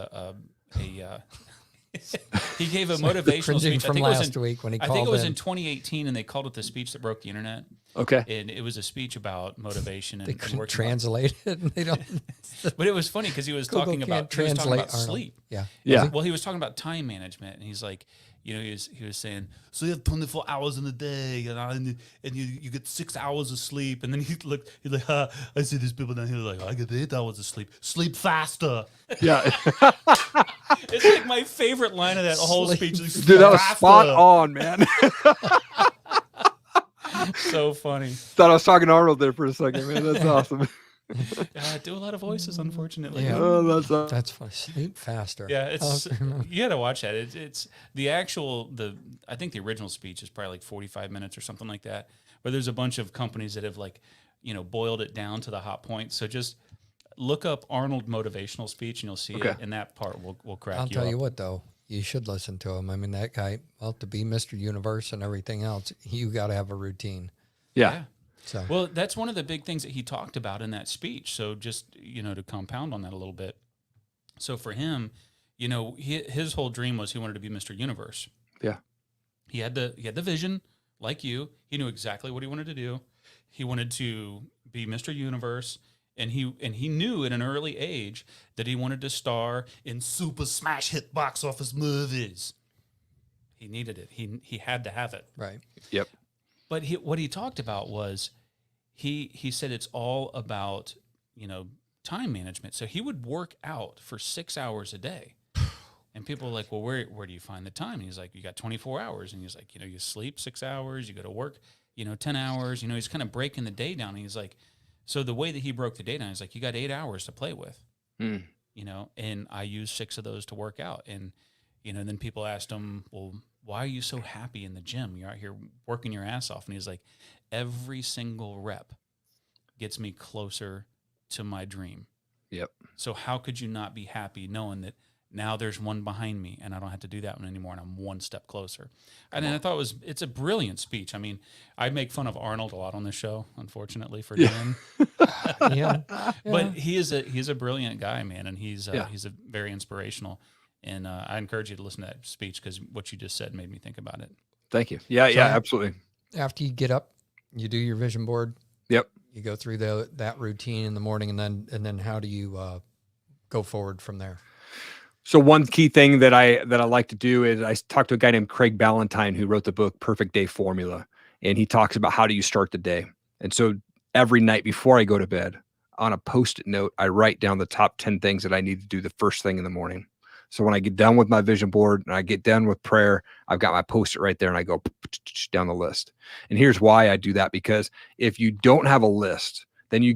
he gave a motivational speech from last week when he called in. I think it was in 2018, and they called it the speech that broke the internet. Okay. And it was a speech about motivation and They couldn't working translate it. And they don't. But it was funny because he was Google talking can't about translate sleep. Yeah. Yeah. Well, he was talking about time management, and he's like, he was saying, so you have 24 hours in a day, and you get 6 hours of sleep, and then he's like, I see these people down here like, I get 8 hours of sleep. Sleep faster. Yeah. It's like my favorite line of that whole speech. Dude, that was spot on, man. So funny. Thought I was talking to Arnold there for a second, man. That's awesome. I do a lot of voices, unfortunately. Yeah. Oh, That's funny. Sleep faster. Yeah, you got to watch that. It's the actual I think the original speech is probably like 45 minutes or something like that. But there's a bunch of companies that have boiled it down to the hot points. So just look up Arnold motivational speech, and you'll see it. And that part will crack you up. I'll tell you what, though, you should listen to him. I mean, that guy, to be Mr. Universe and everything else, you got to have a routine. Yeah. So. Well, that's one of the big things that he talked about in that speech. So just, to compound on that a little bit. So for him, his whole dream was he wanted to be Mr. Universe. Yeah. He had the vision like you. He knew exactly what he wanted to do. He wanted to be Mr. Universe. And he knew at an early age that he wanted to star in super smash hit box office movies. He needed it. He had to have it. Right. Yep. But what he talked about was he said it's all about, time management. So he would work out for 6 hours a day. And people are like, well, where do you find the time? And he's like, you got 24 hours. And he's like, you sleep 6 hours, you go to work, 10 hours. He's kind of breaking the day down. And he's like, so the way that he broke the day down is like, you got 8 hours to play with. and I use 6 of those to work out. And, then people asked him, well, why are you so happy in the gym? You're out here working your ass off. And he's like, every single rep gets me closer to my dream. Yep. So how could you not be happy knowing that now there's one behind me and I don't have to do that one anymore and I'm one step closer? And then I thought it's a brilliant speech. I mean, I make fun of Arnold a lot on this show, unfortunately for Dan. But he's a brilliant guy, man, and he's a very inspirational. And I encourage you to listen to that speech because what you just said made me think about it. Thank you. Yeah, absolutely. After you get up, you do your vision board. Yep. You go through that routine in the morning, and then how do you go forward from there? So one key thing that I like to do is I talked to a guy named Craig Ballantyne who wrote the book Perfect Day Formula, and he talks about how do you start the day. And so every night before I go to bed, on a Post-it note, I write down the top 10 things that I need to do the first thing in the morning. So when I get done with my vision board and I get done with prayer, I've got my Post-it right there and I go down the list. And here's why I do that, because if you don't have a list, then you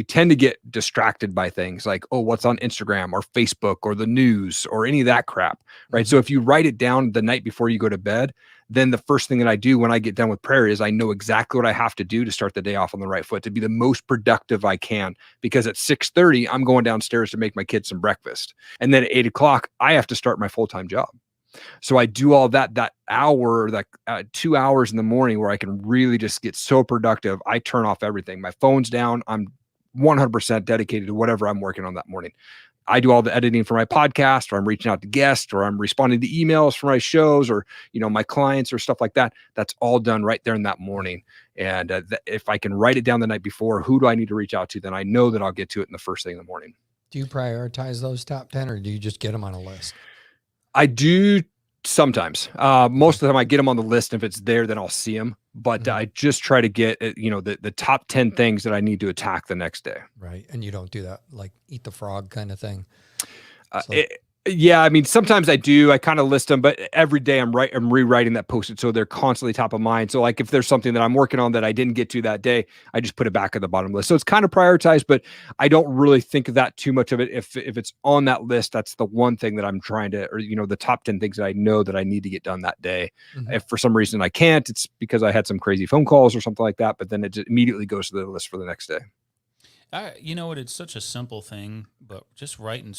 tend to get distracted by things like, oh, what's on Instagram or Facebook or the news or any of that crap, right? So if you write it down the night before you go to bed, then the first thing that I do when I get done with prayer is I know exactly what I have to do to start the day off on the right foot, to be the most productive I can. Because at 6:30, I'm going downstairs to make my kids some breakfast. And then at 8 o'clock, I have to start my full-time job. So I do all that hour, 2 hours in the morning where I can really just get so productive. I turn off everything. My phone's down. I'm 100% dedicated to whatever I'm working on that morning. I do all the editing for my podcast, or I'm reaching out to guests, or I'm responding to emails for my shows, or, my clients or stuff like that. That's all done right there in that morning. And if I can write it down the night before, who do I need to reach out to? Then I know that I'll get to it in the first thing in the morning. Do you prioritize those top 10 or do you just get them on a list? I do sometimes. Most of the time I get them on the list. If it's there, then I'll see them. But I just try to get, the top 10 things that I need to attack the next day. Right. And you don't do that, like eat the frog kind of thing. Yeah, I mean, sometimes I do. I kind of list them, but every day I'm rewriting that Post-it, so they're constantly top of mind. So like if there's something that I'm working on that I didn't get to that day, I just put it back at the bottom list. So it's kind of prioritized, but I don't really think of that too much of it. If it's on that list, that's the one thing that I'm trying to, or the top 10 things that I know that I need to get done that day. If for some reason I can't, it's because I had some crazy phone calls or something like that. But then it just immediately goes to the list for the next day. You know what? It's such a simple thing, but just writing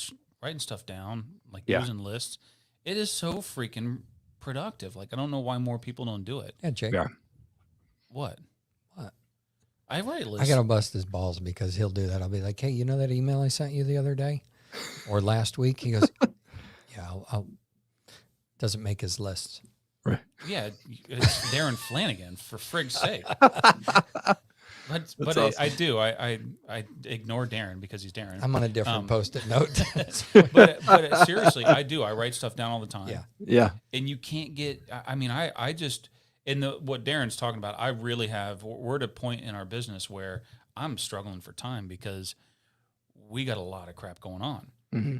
stuff down, like using lists, it is so freaking productive. Like, I don't know why more people don't do it. Yeah, Jake. Yeah. What? What? I write lists. I got to bust his balls because he'll do that. I'll be like, hey, you know that email I sent you the other day or last week? He goes, yeah, I'll doesn't make his lists. Right. Yeah, it's Darren Flanagan, for frig's sake. But awesome. I do. I ignore Darren because he's Darren. I'm on a different Post-it note. but seriously, I do. I write stuff down all the time. Yeah. And you can't get. I mean, I just what Darren's talking about. I really have. We're at a point in our business where I'm struggling for time because we got a lot of crap going on,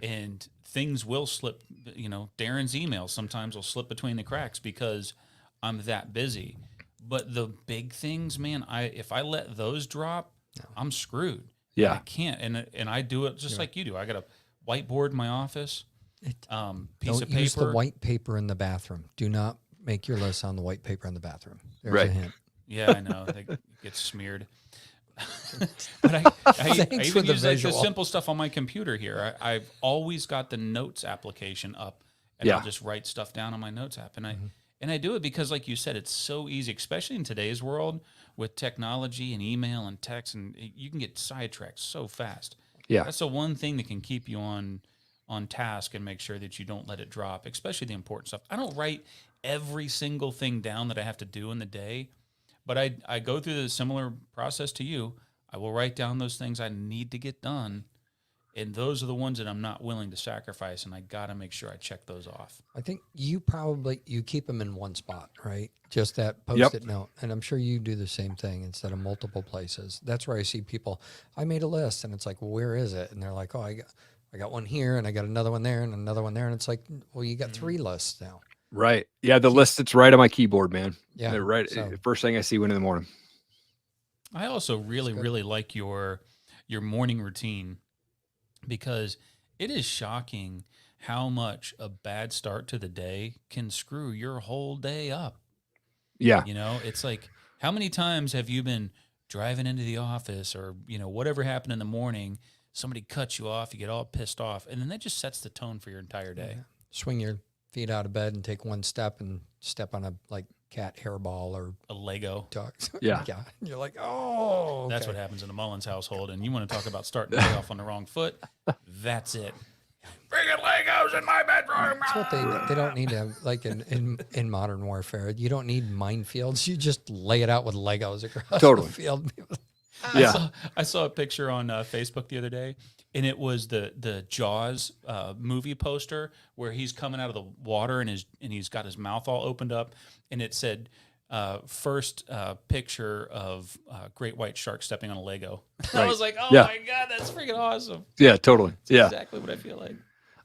and things will slip. Darren's emails sometimes will slip between the cracks because I'm that busy. But the big things, man, if I let those drop, I'm screwed. Yeah, I can't, and I do it just like you do. I got a whiteboard in my office, piece of paper. Don't use the white paper in the bathroom. Do not make your list on the white paper in the bathroom. There's a hint. Yeah, I know. It gets smeared. But I even use like the simple stuff on my computer here. I've always got the notes application up, and I'll just write stuff down on my notes app, and I do it because, like you said, it's so easy, especially in today's world with technology and email and text, and you can get sidetracked so fast. Yeah, that's the one thing that can keep you on task and make sure that you don't let it drop, especially the important stuff. I don't write every single thing down that I have to do in the day, but I go through the similar process to you. I will write down those things I need to get done. And those are the ones that I'm not willing to sacrifice, and I got to make sure I check those off. I think you keep them in one spot, right? Just that Post-it note. And I'm sure you do the same thing instead of multiple places. That's where I see people, I made a list, and it's like, well, where is it? And they're like, oh, I got one here, and I got another one there, and another one there. And it's like, well, you got 3 lists now. Right. Yeah, the list that's right on my keyboard, man. Yeah. Right. So, first thing I see when in the morning. I also really like your morning routine, because It is shocking how much a bad start to the day can screw your whole day up. Yeah. You know, it's like, how many times have you been driving into the office or, you know, whatever happened in the morning, somebody cuts you off, you get all pissed off, and then that just sets the tone for your entire day. Yeah. Swing your feet out of bed and take one step and step on a like cat hairball or A Lego. dog. Yeah. Yeah. You're like, oh, That's okay. what happens in the Mullins household. And you want to talk about starting the day off on the wrong foot? That's it. Friggin' Legos in my bedroom. That's what they don't need to, like in modern warfare. You don't need minefields. You just lay it out with Legos across Totally. the field. Yeah. I saw a picture on Facebook the other day, and it was the Jaws movie poster where he's coming out of the water and he's got his mouth all opened up, and it said first picture of great white shark stepping on a Lego. I Right. was like, oh Yeah. my God, that's freaking awesome. Yeah, totally. Yeah. Exactly what I feel like.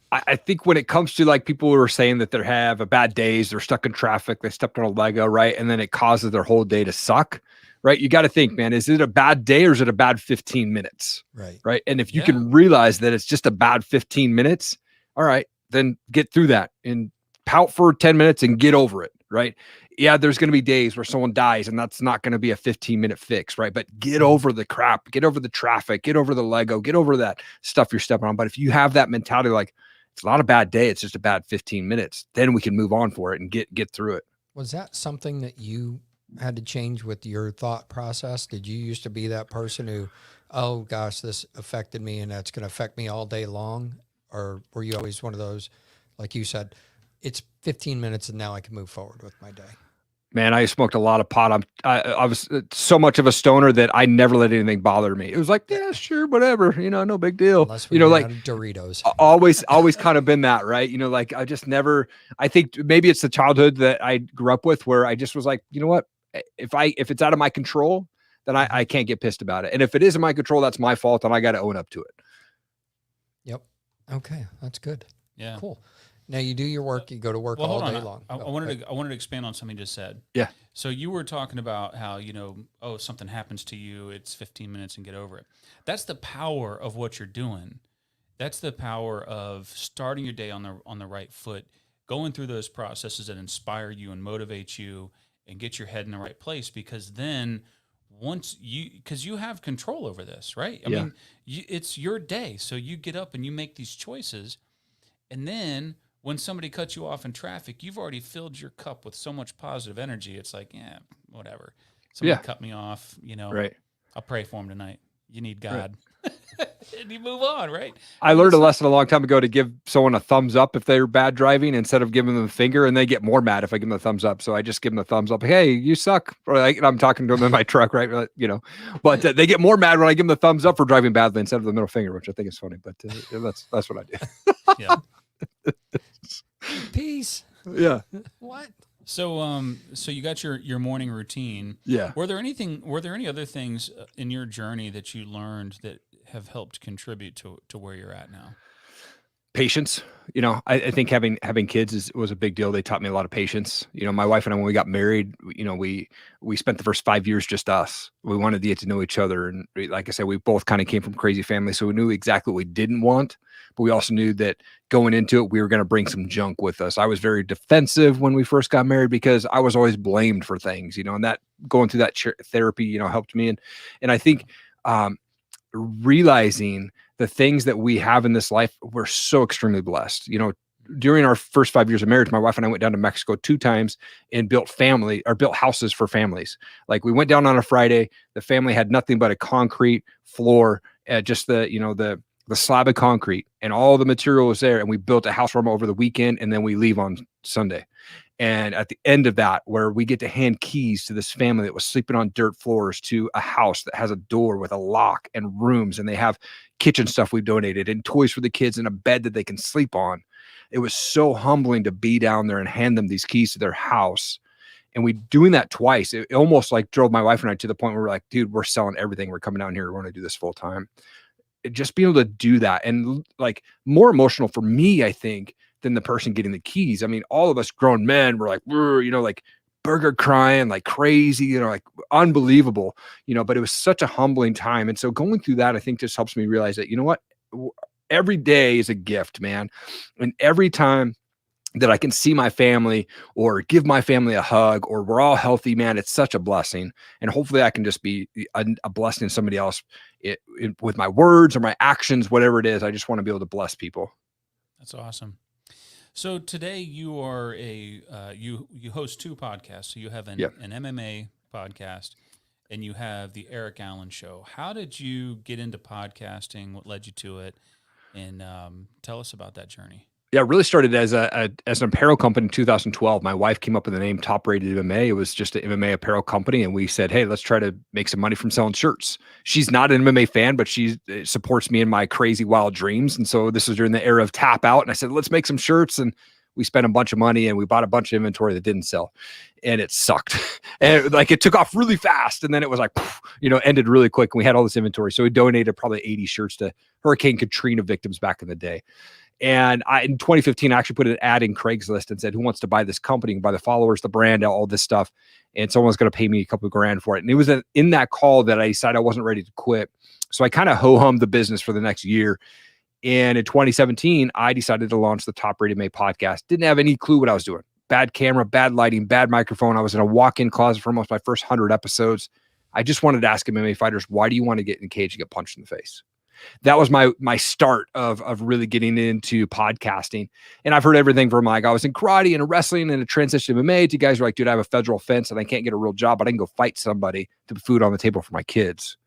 I think when it comes to like people who are saying that they have a bad days, they're stuck in traffic, they stepped on a Lego, right? And then it causes their whole day to suck, right? You got to think, man, is it a bad day or is it a bad 15 minutes? Right. Right. And if you Yeah. can realize that it's just a bad 15 minutes, all right, then get through that and pout for 10 minutes and get over it. Right. Yeah. There's going to be days where someone dies and that's not going to be a 15-minute fix. Right. But get over the crap, get over the traffic, get over the Lego, get over that stuff you're stepping on. But if you have that mentality, like, it's not a bad day, it's just a bad 15 minutes, then we can move on for it and get through it. Was that something that you had to change with your thought process? Did you used to be that person who, oh gosh, this affected me and that's going to affect me all day long? Or were you always one of those, like you said, it's 15 minutes and now I can move forward with my day? Man, I smoked a lot of pot. I was so much of a stoner that I never let anything bother me. It was like, yeah, sure, whatever, no big deal. Unless we You know, ran like out of Doritos. always kind of been that, right? Like I just never, I think maybe it's the childhood that I grew up with where I just was like, you know what, if it's out of my control, then I can't get pissed about it. And if it is in my control, that's my fault and I got to own up to it. Yep. Okay. That's good. Yeah. Cool. Now you do your work, you go to work Well, all hold day on. long. I wanted to expand on something you just said. Yeah. So you were talking about how, oh, something happens to you, it's 15 minutes and get over it. That's the power of what you're doing. That's the power of starting your day on the right foot, going through those processes that inspire you and motivate you and get your head in the right place, because then because you have control over this, right? I mean, it's your day. So you get up and you make these choices, and then when somebody cuts you off in traffic, you've already filled your cup with so much positive energy. It's like, yeah, whatever. Somebody cut me off, Right. I'll pray for him tonight. You need God. Right. And you move on, right? I learned a lesson a long time ago to give someone a thumbs up if they're bad driving instead of giving them the finger, and they get more mad if I give them a thumbs up. So I just give them a thumbs up. Hey, you suck. Or like, I'm talking to them in my truck, right? But they get more mad when I give them the thumbs up for driving badly instead of the middle finger, which I think is funny. But that's what I do. Yeah. Peace. Yeah. What? So you got your morning routine. Yeah. Were there any other things in your journey that you learned that have helped contribute to where you're at now? Patience. I think having kids was a big deal. They taught me a lot of patience. My wife and I, when we got married, we spent the first 5 years just us. We wanted to get to know each other. And like I said, we both kind of came from crazy families. So we knew exactly what we didn't want, but we also knew that going into it, we were going to bring some junk with us. I was very defensive when we first got married because I was always blamed for things, and that going through that therapy, helped me. And I think, realizing the things that we have in this life, we're so extremely blessed. During our first 5 years of marriage, my wife and I went down to Mexico 2 times and built houses for families. Like we went down on a Friday, the family had nothing but a concrete floor, just the slab of concrete, and all the material was there. And we built a house for them over the weekend, and then we leave on Sunday. And at the end of that, where we get to hand keys to this family that was sleeping on dirt floors to a house that has a door with a lock and rooms, and they have kitchen stuff we donated and toys for the kids and a bed that they can sleep on. It was so humbling to be down there and hand them these keys to their house. And we doing that twice, it almost like drove my wife and I to the point where we're like, dude, we're selling everything. We're coming down here. We're going to do this full time. Just being able to do that, and like more emotional for me, I think, than the person getting the keys. I mean, all of us grown men were like, like burger crying like crazy, like unbelievable, but it was such a humbling time. And so going through that, I think just helps me realize that, you know what, every day is a gift, man. And every time that I can see my family or give my family a hug or we're all healthy, man, it's such a blessing. And hopefully I can just be a blessing to somebody else with my words or my actions, whatever it is. I just want to be able to bless people. That's awesome. So today you are you host 2 podcasts. So you have an MMA podcast and you have the Erik Allen Show. How did you get into podcasting? What led you to it? And tell us about that journey. Yeah, it really started as an apparel company in 2012. My wife came up with the name Top Rated MMA. It was just an MMA apparel company. And we said, hey, let's try to make some money from selling shirts. She's not an MMA fan, but she supports me in my crazy wild dreams. And so this was during the era of Tap Out. And I said, let's make some shirts. And we spent a bunch of money and we bought a bunch of inventory that didn't sell. And it sucked. And it took off really fast. And then it was like, ended really quick. And we had all this inventory. So we donated probably 80 shirts to Hurricane Katrina victims back in the day. And in 2015, I actually put an ad in Craigslist and said, who wants to buy this company, buy the followers, the brand, all this stuff. And someone was going to pay me a couple of grand for it. And it was in that call that I decided I wasn't ready to quit. So I kind of ho-hummed the business for the next year. And in 2017, I decided to launch the Top Rated MMA podcast. Didn't have any clue what I was doing. Bad camera, bad lighting, bad microphone. I was in a walk-in closet for almost my first 100 episodes. I just wanted to ask MMA fighters, why do you want to get in the cage and get punched in the face? That was my start of really getting into podcasting. And I've heard everything from I was in karate and wrestling and a transition to MMA to guys who are like, dude, I have a federal offense and I can't get a real job, but I can go fight somebody to put food on the table for my kids.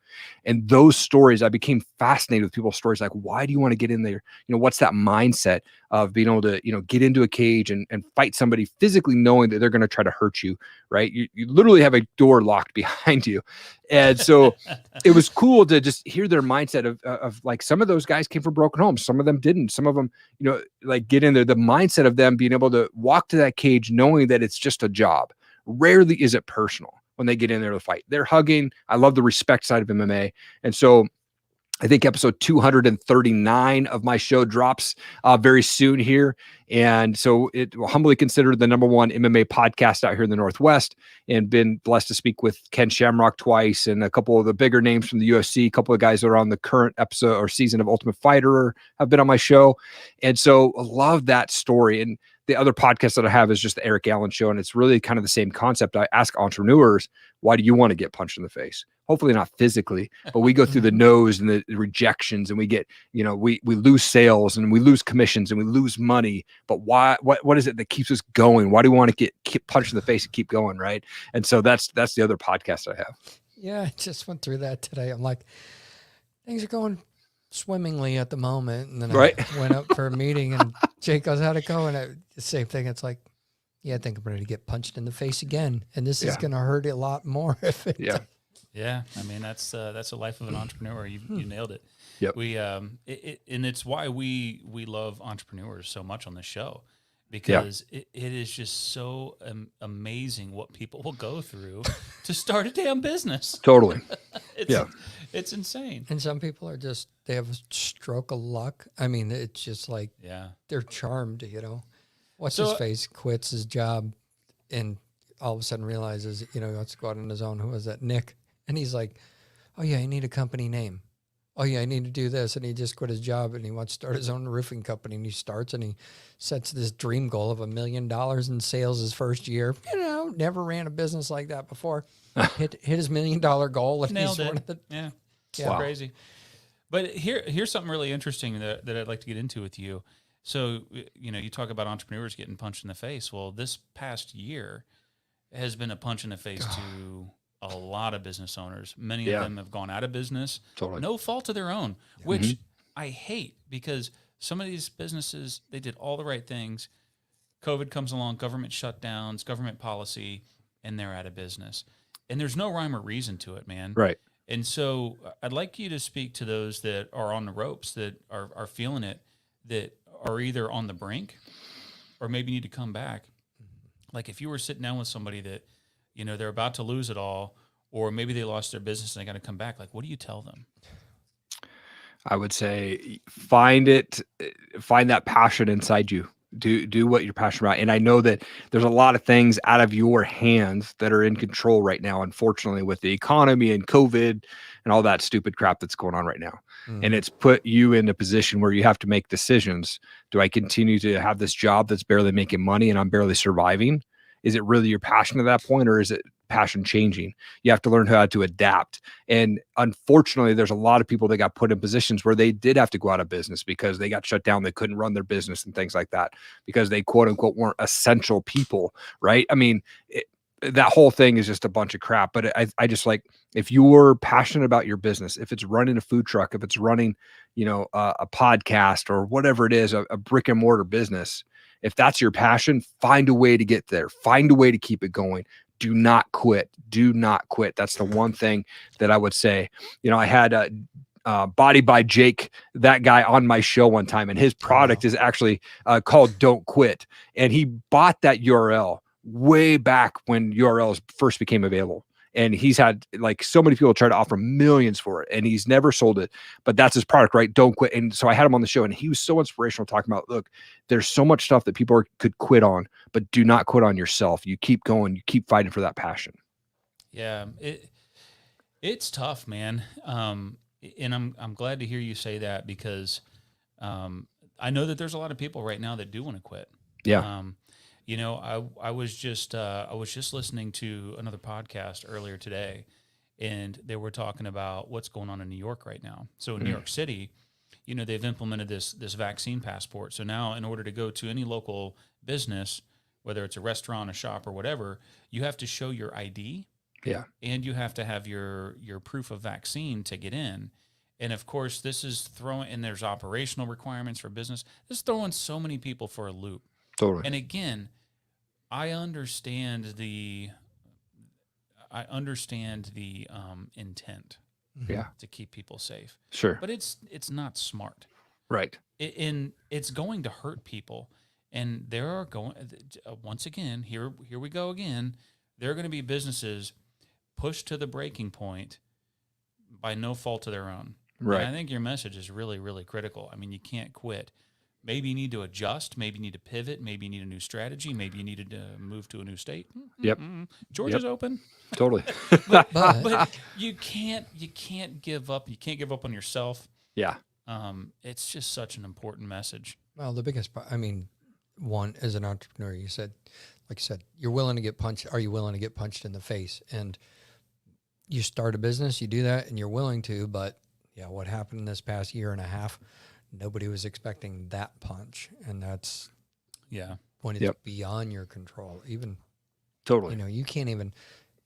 And those stories, I became fascinated with people's stories. Like, why do you want to get in there? What's that mindset of being able to, get into a cage and fight somebody physically knowing that they're going to try to hurt you, right? You literally have a door locked behind you. And so it was cool to just hear their mindset of like, some of those guys came from broken homes. Some of them didn't. Some of them, get in there, the mindset of them being able to walk to that cage knowing that it's just a job. Rarely is it personal when they get in there to fight. They're hugging. I love the respect side of MMA. And so I think episode 239 of my show drops very soon here. And so it will humbly considered the #1 MMA podcast out here in the Northwest, and been blessed to speak with Ken Shamrock twice and a couple of the bigger names from the UFC. A couple of guys that are on the current episode or season of Ultimate Fighter have been on my show. And so I love that story. And the other podcast that I have is just the Erik Allen Show. And it's really kind of the same concept. I ask entrepreneurs, why do you want to get punched in the face? Hopefully not physically, but we go through the nose and the rejections and we get, we lose sales and we lose commissions and we lose money. But why, what is it that keeps us going? Why do we want to keep punched in the face and keep going? Right. And so that's the other podcast I have. Yeah. I just went through that today. I'm like, things are going swimmingly at the moment. And then I went up for a meeting and Jake goes, how'd it go? And the same thing. It's like, yeah, I think I'm ready to get punched in the face again. And this is going to hurt a lot more. If it Yeah. I mean, that's the life of an entrepreneur. You nailed it. Yep. We, and it's why we love entrepreneurs so much on this show, because it is just so amazing what people will go through to start a damn business. Totally. It's insane. And some people are just, they have a stroke of luck. I mean, it's just like, they're charmed, What's his face quits his job and all of a sudden realizes, he wants to go out on his own. Who was that? Nick. And he's like, oh yeah, I need a company name. Oh yeah, I need to do this. And he just quit his job and he wants to start his own roofing company. And he starts and he sets this dream goal of $1 million in sales his first year. Never ran a business like that before. hit his $1 million goal. And Nailed he's it. One of the, yeah. Wow. Crazy. But here's something really interesting that I'd like to get into with you. So, you talk about entrepreneurs getting punched in the face. Well, this past year has been a punch in the face to a lot of business owners. Many of them have gone out of business. Totally. No fault of their own, which I hate, because some of these businesses, they did all the right things. COVID comes along, government shutdowns, government policy, and they're out of business. And there's no rhyme or reason to it, man. Right. And so I'd like you to speak to those that are on the ropes, that are feeling it, that are either on the brink or maybe need to come back. Like if you were sitting down with somebody that, they're about to lose it all, or maybe they lost their business and they got to come back, like, what do you tell them? I would say find that passion inside you. Do what you're passionate about. And I know that there's a lot of things out of your hands that are in control right now, unfortunately, with the economy and COVID and all that stupid crap that's going on right now. And it's put you in a position where you have to make decisions. Do I continue to have this job that's barely making money and I'm barely surviving? Is it really your passion at that point, or is it passion changing? You have to learn how to adapt. And unfortunately, there's a lot of people that got put in positions where they did have to go out of business because they got shut down. They couldn't run their business and things like that because they quote unquote weren't essential people, right? I mean, that whole thing is just a bunch of crap. But I just like, if you're passionate about your business, if it's running a food truck, if it's running, a podcast or whatever it is, a brick and mortar business, if that's your passion, find a way to get there. Find a way to keep it going. Do not quit. Do not quit. That's the one thing that I would say. I had Body by Jake, that guy, on my show one time, and his product is actually called Don't Quit. And he bought that URL way back when URLs first became available. And he's had like so many people try to offer millions for it, and he's never sold it. But that's his product, right? Don't quit. And so I had him on the show, and he was so inspirational talking about, look, there's so much stuff that people could quit on, but do not quit on yourself. You keep going. You keep fighting for that passion. Yeah, it's tough, man. And I'm glad to hear you say that, because I know that there's a lot of people right now that do want to quit. Yeah. I was just listening to another podcast earlier today, and they were talking about what's going on in New York right now. So in New York City, they've implemented this vaccine passport. So now, in order to go to any local business, whether it's a restaurant, a shop, or whatever, you have to show your ID. Yeah. And you have to have your proof of vaccine to get in. And of course, this is and there's operational requirements for business. This is throwing so many people for a loop. Totally. And again, I understand the intent. Yeah. To keep people safe. Sure. But it's not smart. Right. It's going to hurt people. And there are once again, here we go again. There are going to be businesses pushed to the breaking point by no fault of their own. Right. And I think your message is really, really critical. I mean, you can't quit. Maybe you need to adjust. Maybe you need to pivot. Maybe you need a new strategy. Maybe you needed to move to a new state. Yep. Georgia's open. Totally. but you can't give up. You can't give up on yourself. Yeah. It's just such an important message. Well, the biggest part, one, as an entrepreneur, like you said, you're willing to get punched. Are you willing to get punched in the face? And you start a business, you do that, and you're willing to. But yeah, what happened this past year and a half? Nobody was expecting that punch, and that's when it's beyond your control. Even totally, you can't even.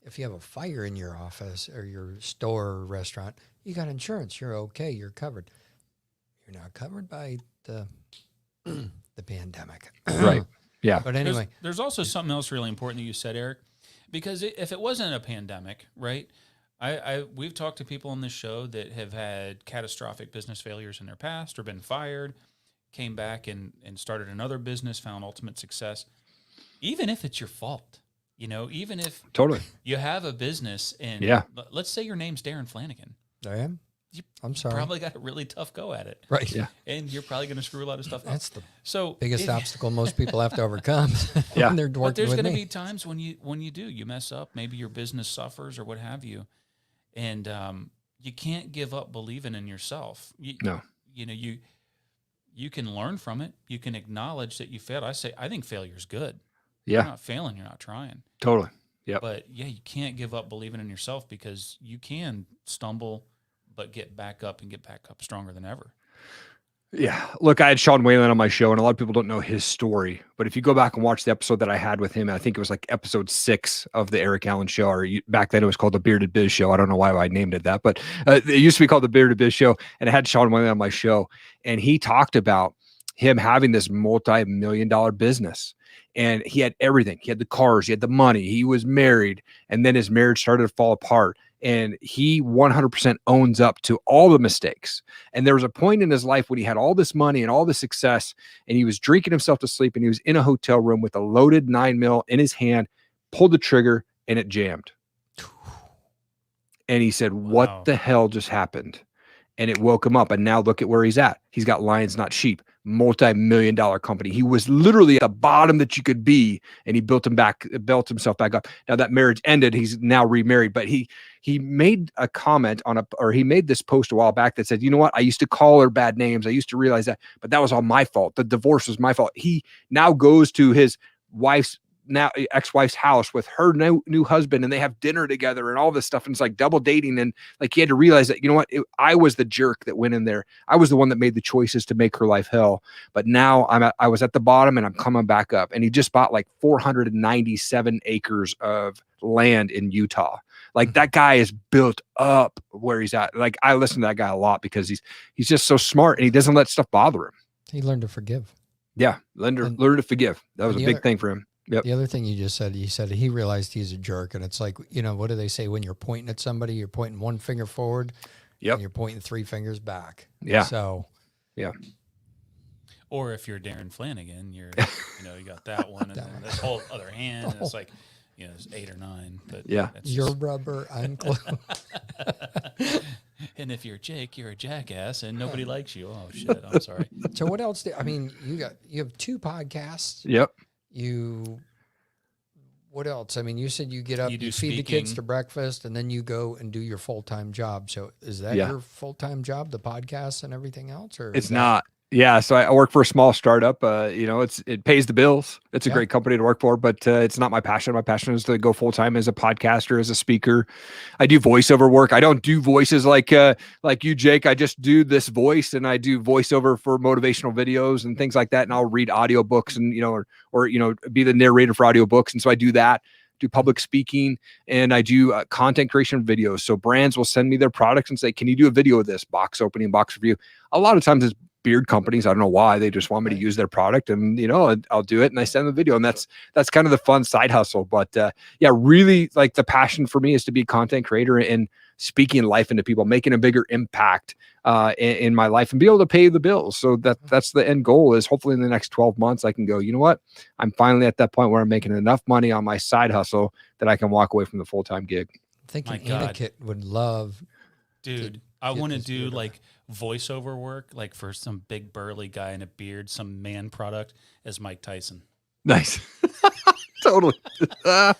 If you have a fire in your office or your store or restaurant, you got insurance. You're okay. You're covered. You're not covered by the pandemic, right? Yeah. But anyway, there's also something else really important that you said, Eric, because if it wasn't a pandemic, right? We've talked to people on this show that have had catastrophic business failures in their past or been fired, came back and started another business, found ultimate success. Even if it's your fault, even if totally you have a business and let's say your name's Darren Flanagan. I am. I'm sorry. Probably got a really tough go at it. Right. Yeah. And you're probably going to screw a lot of stuff up. That's the biggest obstacle most people have to overcome Yeah. when they're working But there's with going to me. be times when you mess up, maybe your business suffers or what have you. And you can't give up believing in yourself. No. You can learn from it. You can acknowledge that you failed. I think failure is good. Yeah. You're not failing, you're not trying. Totally. Yeah. But you can't give up believing in yourself, because you can stumble, but get back up stronger than ever. Yeah. Look, I had Sean Whalen on my show, and a lot of people don't know his story. But if you go back and watch the episode that I had with him, I think it was like episode 6 of the Erik Allen show, or back then it was called the Bearded Biz Show. I don't know why I named it that, but it used to be called the Bearded Biz Show. And I had Sean Whalen on my show, and he talked about him having this multi-million-dollar business. And he had everything. He had the cars, he had the money, he was married, and then his marriage started to fall apart. And he 100% owns up to all the mistakes. And there was a point in his life when he had all this money and all this success, and he was drinking himself to sleep, and he was in a hotel room with a loaded 9mm in his hand, pulled the trigger, and it jammed. And he said, what the hell just happened? And it woke him up. And now look at where he's at. He's got lions, not sheep. multi-million-dollar company. He was literally at the bottom that you could be, and he built himself back up. Now that marriage ended, he's now remarried, but he made a comment he made this post a while back that said, you know what? I used to call her bad names. I used to realize that, but that was all my fault. The divorce was my fault. He now goes to his ex-wife's house with her new husband, and they have dinner together and all this stuff. And it's like double dating. And like, he had to realize that, you know what, I was the jerk that went in there. I was the one that made the choices to make her life hell. But now I was at the bottom, and I'm coming back up. And he just bought like 497 acres of land in Utah. Like, that guy is built up where he's at. Like, I listen to that guy a lot because he's just so smart, and he doesn't let stuff bother him. He learned to forgive. Yeah. Learn to forgive. That was a big thing for him. Yep. The other thing you said he realized he's a jerk. And it's like, what do they say when you're pointing at somebody? You're pointing one finger forward. Yep. And you're pointing 3 fingers back. Yeah. So. Yeah. Or if you're Darren Flanagan, you got that one, and then this whole other hand, and it's like, it's 8 or 9. But yeah. Your rubber, I'm close. And if you're Jake, you're a jackass, and nobody likes you. Oh shit! I'm sorry. So what else? You have 2 podcasts. Yep. What else? I mean, you said you get up, you feed the kids to breakfast, and then you go and do your full-time job. So is that your full-time job, the podcast and everything else? Or it's not. Yeah. So I work for a small startup. It pays the bills. It's a great company to work for, but it's not my passion. My passion is to go full-time as a podcaster, as a speaker. I do voiceover work. I don't do voices like you, Jake. I just do this voice, and I do voiceover for motivational videos and things like that. And I'll read audiobooks and, or be the narrator for audiobooks. And so I do that. Do public speaking, and I do content creation videos. So brands will send me their products and say, can you do a video of this? Box opening, box review. A lot of times it's beard companies. I don't know why. They just want me to use their product, and I'll do it, and I send the video, and that's kind of the fun side hustle. But really, like, the passion for me is to be a content creator and speaking life into people, making a bigger impact in my life, and be able to pay the bills. So that's the end goal, is hopefully in the next 12 months I can go, you know what, I'm finally at that point where I'm making enough money on my side hustle that I can walk away from the full-time gig. I think Aniket would love. Dude, I want to do like voiceover work, like for some big burly guy in a beard, some man product, as Mike Tyson. Nice. Totally. I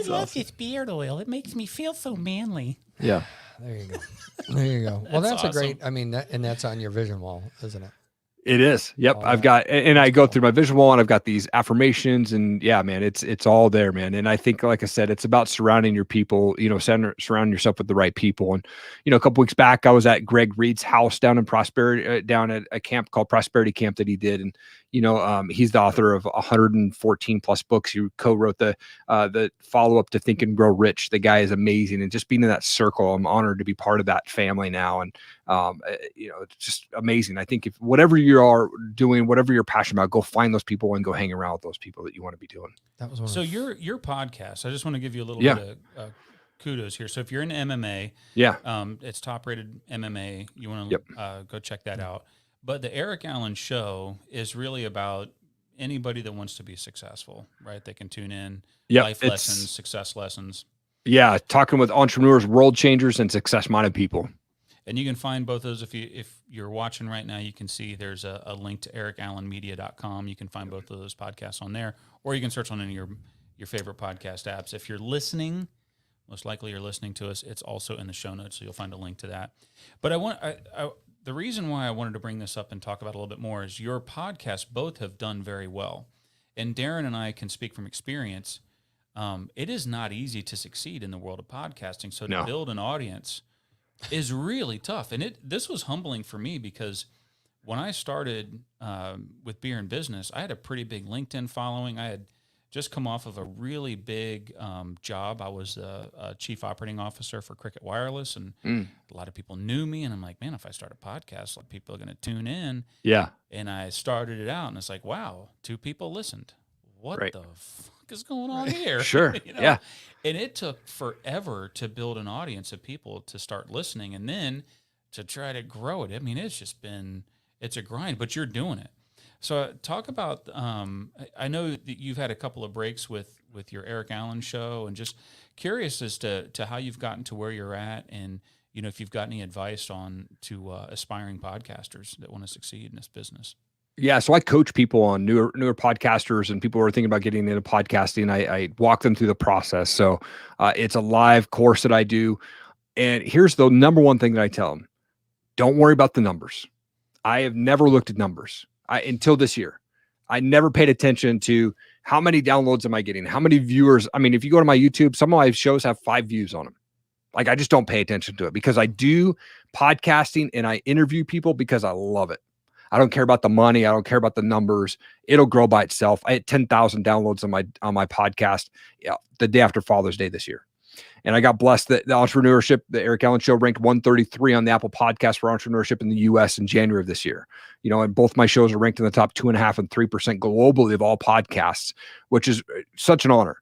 love this beard oil. It makes me feel so manly. Yeah. There you go. There you go. Well, that's awesome. a great, and that's on your vision wall, isn't it? It is. Yep. I've got, and I go through my vision wall, and I've got these affirmations, and yeah, man, it's all there, man. And I think, like I said, it's about surrounding your people, surrounding yourself with the right people. And, a couple weeks back, I was at Greg Reed's house down in Prosperity, down at a camp called Prosperity Camp that he did. And, he's the author of 114 plus books. He co-wrote the follow-up to Think and Grow Rich. The guy is amazing. And just being in that circle, I'm honored to be part of that family now. And, it's just amazing. I think if whatever you are doing, whatever you're passionate about, go find those people and go hang around with those people that you want to be doing. That was one. So your podcast, I just want to give you a little bit of kudos here. So if you're in MMA, it's Top Rated MMA. You want to go check that out. But the Erik Allen Show is really about anybody that wants to be successful, right? They can tune in, life lessons, success lessons. Yeah, talking with entrepreneurs, world changers, and success-minded people. And you can find both those if you're watching right now. You can see there's a link to erikallenmedia.com. You can find both of those podcasts on there, or you can search on any of your favorite podcast apps. If you're listening, most likely you're listening to us, it's also in the show notes, so you'll find a link to that. But the reason why I wanted to bring this up and talk about it a little bit more is your podcasts both have done very well. And Darren and I can speak from experience. It is not easy to succeed in the world of podcasting. So to build an audience is really tough. And this was humbling for me, because when I started with Beer and Business, I had a pretty big LinkedIn following. I had just come off of a really big job. I was a chief operating officer for Cricket Wireless, and a lot of people knew me. And I'm like, man, if I start a podcast, like, people are going to tune in. Yeah. And I started it out, and it's like, wow, 2 people listened. What the fuck is going on here? Sure. Yeah. And it took forever to build an audience of people to start listening, and then to try to grow it. I mean, it's a grind, but you're doing it. So talk about, I know that you've had a couple of breaks with your Erik Allen Show, and just curious as to how you've gotten to where you're at. And, if you've got any advice to aspiring podcasters that want to succeed in this business. Yeah, so I coach people on newer podcasters and people who are thinking about getting into podcasting. I walk them through the process. So it's a live course that I do. And here's the number one thing that I tell them. Don't worry about the numbers. I have never looked at numbers until this year. I never paid attention to how many downloads am I getting? How many viewers? I mean, if you go to my YouTube, some of my shows have 5 views on them. Like, I just don't pay attention to it because I do podcasting and I interview people because I love it. I don't care about the money. I don't care about the numbers. It'll grow by itself. I had 10,000 downloads on my podcast the day after Father's Day this year. And I got blessed that the entrepreneurship, the Erik Allen Show ranked 133 on the Apple podcast for entrepreneurship in the US in January of this year. And both my shows are ranked in the top 2.5% and 3% globally of all podcasts, which is such an honor.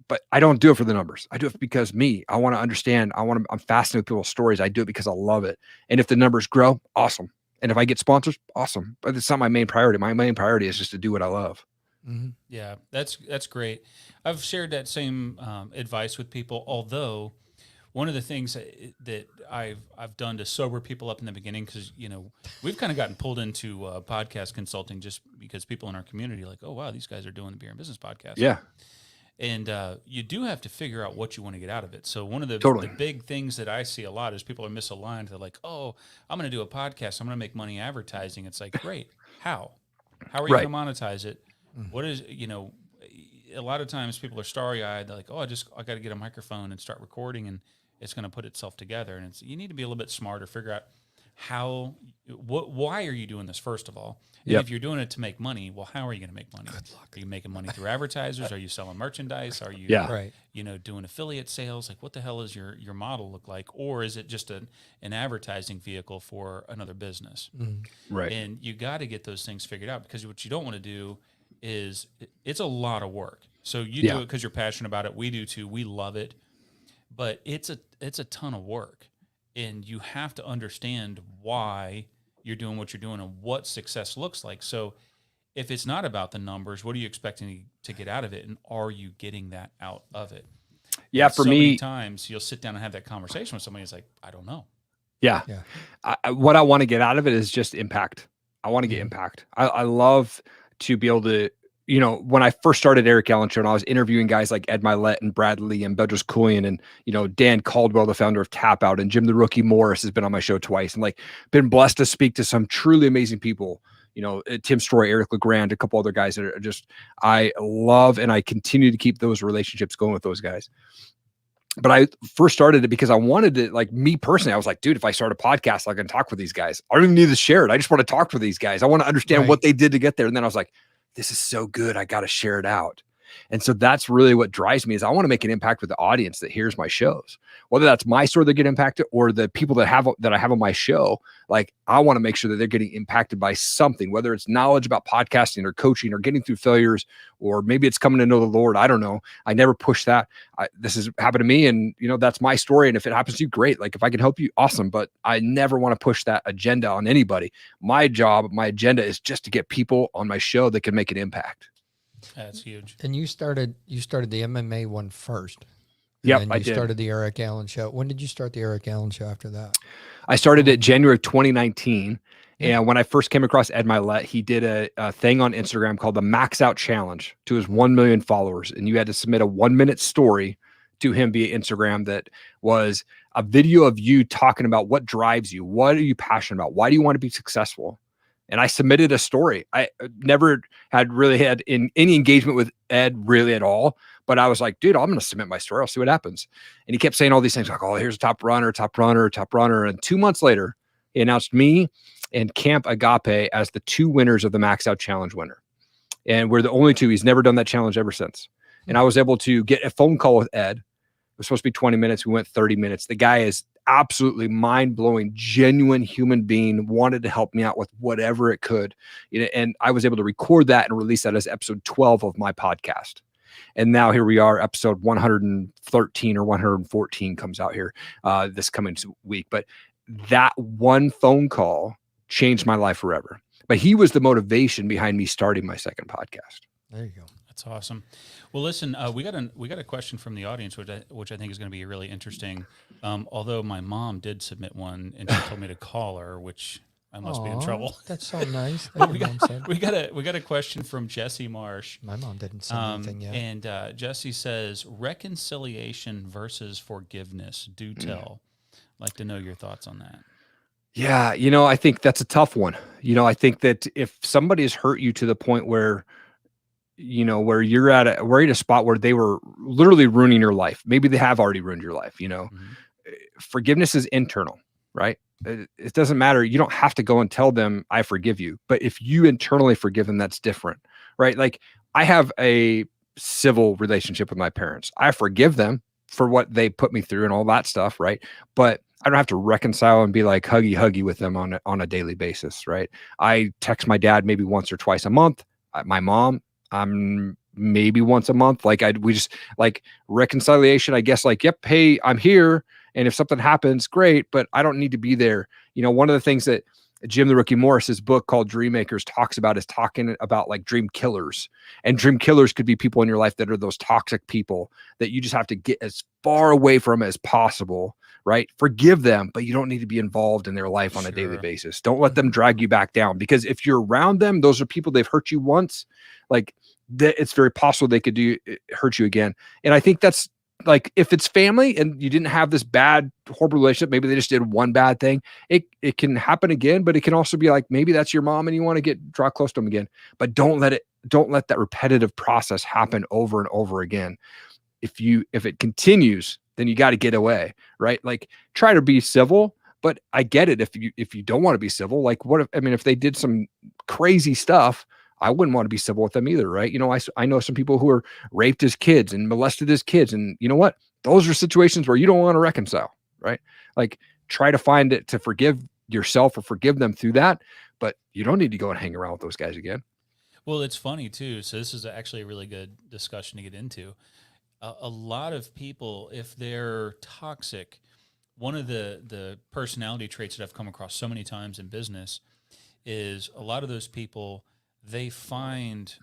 But I don't do it for the numbers. I do it because I want to understand. I'm fascinated with people's stories. I do it because I love it. And if the numbers grow, awesome. And if I get sponsors, awesome. But it's not my main priority. My main priority is just to do what I love. Mm-hmm. Yeah, that's great. I've shared that same advice with people. Although one of the things that I've done to sober people up in the beginning, because we've kind of gotten pulled into podcast consulting just because people in our community are like, oh wow, these guys are doing the Beer and Business podcast. Yeah. And you do have to figure out what you want to get out of it. So one of the big things that I see a lot is people are misaligned. They're like, oh, I'm going to do a podcast. I'm going to make money advertising. It's like, great. How are you going to monetize it? What is, a lot of times people are starry-eyed. They're like, oh, I got to get a microphone and start recording and it's going to put itself together. And you need to be a little bit smarter, figure out why are you doing this, first of all? And if you're doing it to make money, well, how are you going to make money? Good luck. Are you making money through advertisers? Are you selling merchandise? Are you, doing affiliate sales? Like, what the hell is your model look like? Or is it just an advertising vehicle for another business? Mm-hmm. Right. And you got to get those things figured out, because what you don't want to do is it's a lot of work. So you do it because you're passionate about it. We do too. We love it, but it's a ton of work. And you have to understand why you're doing what you're doing and what success looks like. So if it's not about the numbers, what are you expecting to get out of it? And are you getting that out of it? Yeah, and for so me, many times you'll sit down and have that conversation with somebody who's like, I don't know. Yeah. What I want to get out of it is just impact. I want to get impact. I love to be able to, when I first started Erik Allen Show, and I was interviewing guys like Ed Milet and Bradley and Bedros Koulian and, Dan Caldwell, the founder of Tap Out, and Jim the Rookie Morris has been on my show twice, and been blessed to speak to some truly amazing people, Tim Story, Eric LeGrand, a couple other guys that are just, I love, and I continue to keep those relationships going with those guys. But I first started it because I wanted to, me personally, I was like, dude, if I start a podcast, I can talk with these guys. I don't even need to share it. I just want to talk to these guys. I want to understand what they did to get there. And then I was like, this is so good. I got to share it out. And so that's really what drives me, is I want to make an impact with the audience that hears my shows, whether that's my story that get impacted or the people that I have on my show. I want to make sure that they're getting impacted by something, whether it's knowledge about podcasting or coaching or getting through failures, or maybe it's coming to know the Lord. I don't know. I never push that. This has happened to me, and that's my story. And if it happens to you, great. If I can help you, awesome. But I never want to push that agenda on anybody. My agenda is just to get people on my show that can make an impact. That's huge. And you started the MMA one first. Yep, I did. You started the Erik Allen Show. When did you start the Erik Allen Show after that? I started it January of 2019. And when I first came across Ed Milet, he did a thing on Instagram called the Max Out Challenge to his 1 million followers. And you had to submit a 1-minute story to him via Instagram that was a video of you talking about what drives you. What are you passionate about? Why do you want to be successful? And I submitted a story. I never had any engagement with Ed really at all. But I was like, dude, I'm going to submit my story. I'll see what happens. And he kept saying all these things like, oh, here's a top runner. And 2 months later, he announced me and Camp Agape as the 2 winners of the Max Out Challenge winner. And we're the only 2. He's never done that challenge ever since. And I was able to get a phone call with Ed. It was supposed to be 20 minutes. We went 30 minutes. The guy is absolutely mind-blowing, genuine human being, wanted to help me out with whatever it could. And I was able to record that and release that as episode 12 of my podcast. And now here we are, episode 113 or 114 comes out here this coming week. But that one phone call changed my life forever. But he was the motivation behind me starting my second podcast. There you go. That's awesome. Well, listen, we got a question from the audience, which I think is going to be really interesting. Although my mom did submit one, and she told me to call her, which I must be in Aw, trouble. That's so nice. But That your mom said. we got a question from Jesse Marsh. My mom didn't say anything yet. And Jesse says, reconciliation versus forgiveness. Do tell. Like to know your thoughts on that. Yeah, I think that's a tough one. I think that if somebody has hurt you to the point where, where you're at a spot where they were literally ruining your life, maybe they have already ruined your life, forgiveness is internal, right? It doesn't matter. You don't have to go and tell them, I forgive you. But if you internally forgive them, that's different, right? Like I have a civil relationship with my parents. I forgive them for what they put me through and all that stuff, right? But I don't have to reconcile and be like huggy with them on a daily basis, right? I text my dad maybe once or twice a month. My mom, maybe once a month. We just like reconciliation, I guess, like, yep, hey, I'm here. And if something happens, great, but I don't need to be there. One of the things that Jim the Rookie Morris's book called Dream Makers talks about is talking about like dream killers. And dream killers could be people in your life that are those toxic people that you just have to get as far away from as possible, right? Forgive them, but you don't need to be involved in their life on a daily basis. Don't let them drag you back down, because if you're around them, those are people, they've hurt you once, like it's very possible they could hurt you again. And I think that's, like, if it's family and you didn't have this bad, horrible relationship, maybe they just did one bad thing. It can happen again, but it can also be like, maybe that's your mom and you want to draw close to them again, but don't let that repetitive process happen over and over again. If it continues, then you got to get away, right? Like try to be civil, but I get it. If you don't want to be civil, like if they did some crazy stuff, I wouldn't want to be civil with them either, right? I know some people who are raped as kids and molested as kids. And you know what? Those are situations where you don't want to reconcile, right? Like try to find it to forgive yourself or forgive them through that, but you don't need to go and hang around with those guys again. Well, it's funny too. So this is actually a really good discussion to get into. A lot of people, if they're toxic, one of the personality traits that I've come across so many times in business is a lot of those people, they find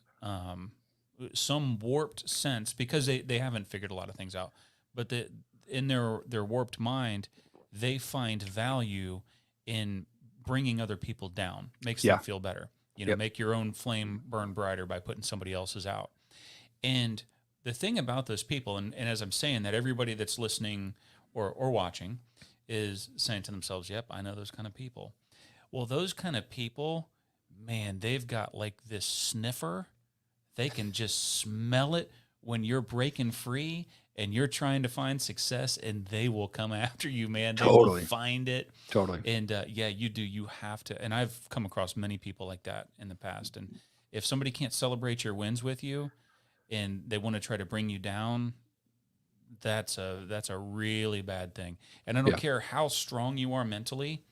some warped sense because they haven't figured a lot of things out. But in their warped mind, they find value in bringing other people down. Makes them feel better. Make your own flame burn brighter by putting somebody else's out. And the thing about those people, and as I'm saying that, everybody that's listening or watching is saying to themselves, yep, I know those kind of people. Well, those kind of people, man, they've got like this sniffer. They can just smell it when you're breaking free and you're trying to find success, and they will come after you, man. They will find it. Totally. And you do. You have to. And I've come across many people like that in the past. And if somebody can't celebrate your wins with you and they want to try to bring you down, that's a really bad thing. And I don't care how strong you are mentally,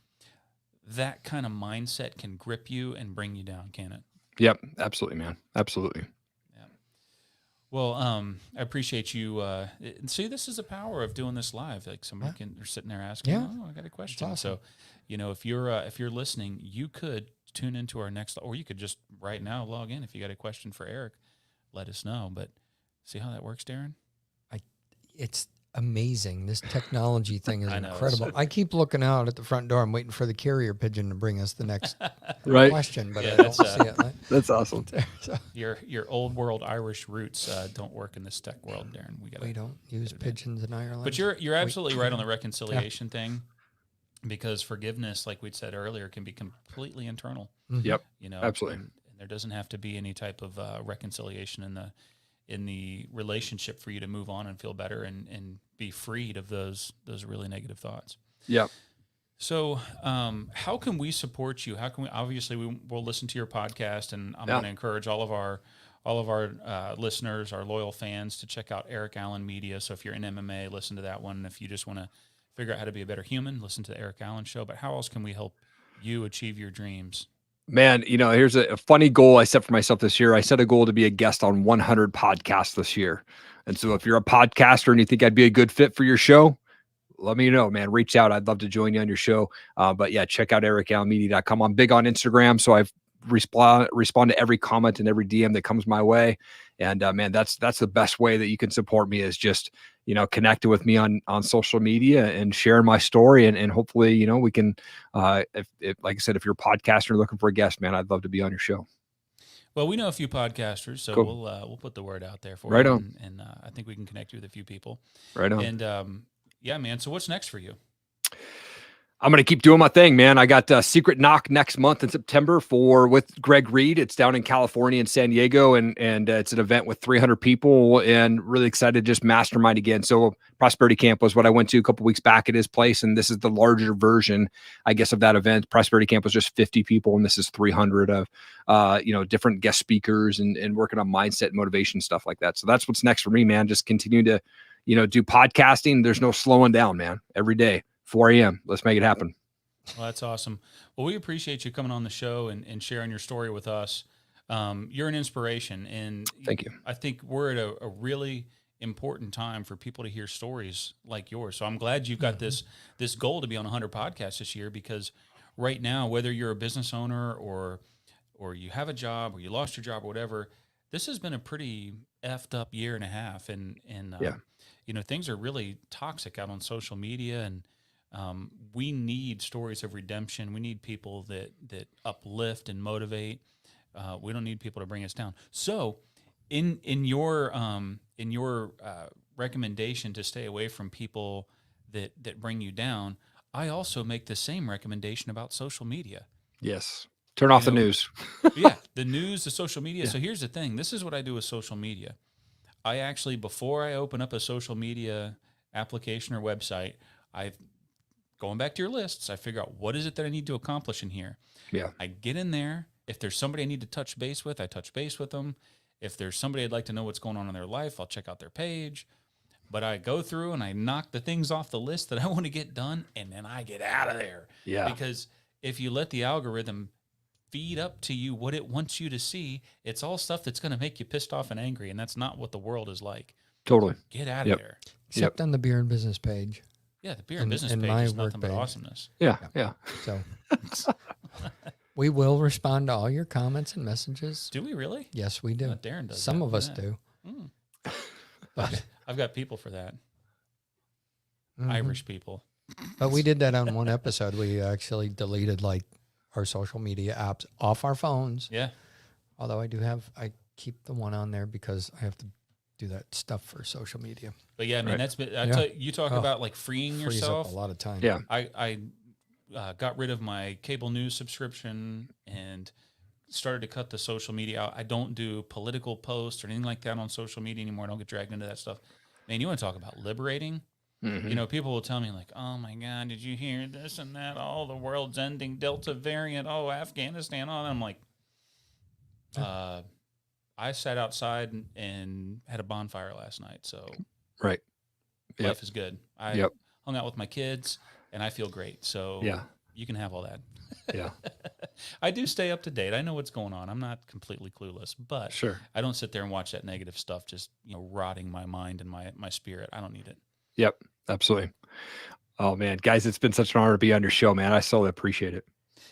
that kind of mindset can grip you and bring you down, can it? Yep, absolutely, man. Absolutely. Yeah. Well, I appreciate you. See, this is the power of doing this live. Like somebody they're sitting there asking, I got a question. Awesome. So, if you're listening, you could tune into our next, or you could just right now log in. If you got a question for Erik, let us know. But see how that works, Darren? It's amazing. This technology thing is know, incredible. I keep looking out at the front door. I'm waiting for the carrier pigeon to bring us the next question, but I don't see it. That's awesome. So, your old world Irish roots don't work in this tech world, Darren. We don't use pigeons in Ireland. But you're absolutely right on the reconciliation thing, because forgiveness, like we said earlier, can be completely internal. Yep. Absolutely. And there doesn't have to be any type of reconciliation in the relationship for you to move on and feel better and be freed of those really negative thoughts. Yep. So, how can we support you? How can we? Obviously, we'll listen to your podcast, and I'm going to encourage all of our listeners, our loyal fans, to check out Erik Allen Media. So, if you're in MMA, listen to that one. If you just want to figure out how to be a better human, listen to the Erik Allen Show. But how else can we help you achieve your dreams? Man, here's a funny goal I set for myself this year. I set a goal to be a guest on 100 podcasts this year. And so if you're a podcaster and you think I'd be a good fit for your show, let me know, man. Reach out. I'd love to join you on your show. But yeah, check out erikallenmedia.com. I'm big on Instagram, so I respond to every comment and every DM that comes my way. And man, that's the best way that you can support me, is just, connecting with me on social media and sharing my story. And hopefully, we can, if like I said, if you're a podcaster looking for a guest, man, I'd love to be on your show. Well, we know a few podcasters, so Cool. we'll put the word out there for Right you, on. and I think we can connect you with a few people. Right on. And yeah, man. So what's next for you? I'm going to keep doing my thing, man. I got Secret Knock next month in September with Greg Reed. It's down in California in San Diego, and it's an event with 300 people, and really excited to just mastermind again. So Prosperity Camp was what I went to a couple weeks back at his place, and this is the larger version, I guess, of that event. Prosperity Camp was just 50 people, and this is 300 of, different guest speakers and working on mindset and motivation, stuff like that. So that's what's next for me, man. Just continue to, do podcasting. There's no slowing down, man. Every day. 4 a.m. Let's make it happen. Well, that's awesome. Well, we appreciate you coming on the show and sharing your story with us. You're an inspiration, and Thank you. I think we're at a really important time for people to hear stories like yours. So I'm glad you've got this goal to be on 100 podcasts this year, because right now, whether you're a business owner or you have a job or you lost your job or whatever, this has been a pretty effed up year and a half, and things are really toxic out on social media, and we need stories of redemption. We need people that uplift and motivate. We don't need people to bring us down. So, in your recommendation to stay away from people that bring you down, I also make the same recommendation about social media. Yes. Turn off the news. Yeah, the news, the social media. Yeah. So here's the thing. This is what I do with social media. I actually, before I open up a social media application or website, going back to your lists, I figure out what is it that I need to accomplish in here. Yeah. I get in there. If there's somebody I need to touch base with, I touch base with them. If there's somebody I'd like to know what's going on in their life, I'll check out their page. But I go through and I knock the things off the list that I want to get done, and then I get out of there. Yeah. Because if you let the algorithm feed up to you what it wants you to see, it's all stuff that's going to make you pissed off and angry, and that's not what the world is like. Totally. Get out of there. Except on the Beer and Business page. Yeah, the Beer and Business page is nothing but awesomeness. Yeah. So we will respond to all your comments and messages. Do we really? Yes, we do. Darren does. Some of us do. But I've got people for that. Irish people. But we did that on one episode. We actually deleted our social media apps off our phones. Yeah. Although I keep the one on there because I have to do that stuff for social media. But yeah, I mean, Right. you talk about freeing Frees yourself. up a lot of time. Yeah. I got rid of my cable news subscription and started to cut the social media out. I don't do political posts or anything like that on social media anymore. I don't get dragged into that stuff. Man, you want to talk about liberating? Mm-hmm. People will tell me oh my God, did you hear this and that? Oh, the world's ending, Delta variant. Oh, Afghanistan. Oh, and I'm like, I sat outside and had a bonfire last night. So Right. life is good. I hung out with my kids and I feel great. So you can have all that. Yeah. I do stay up to date. I know what's going on. I'm not completely clueless, but Sure. I don't sit there and watch that negative stuff just, rotting my mind and my spirit. I don't need it. Yep. Absolutely. Oh man, guys, it's been such an honor to be on your show, man. I so appreciate it.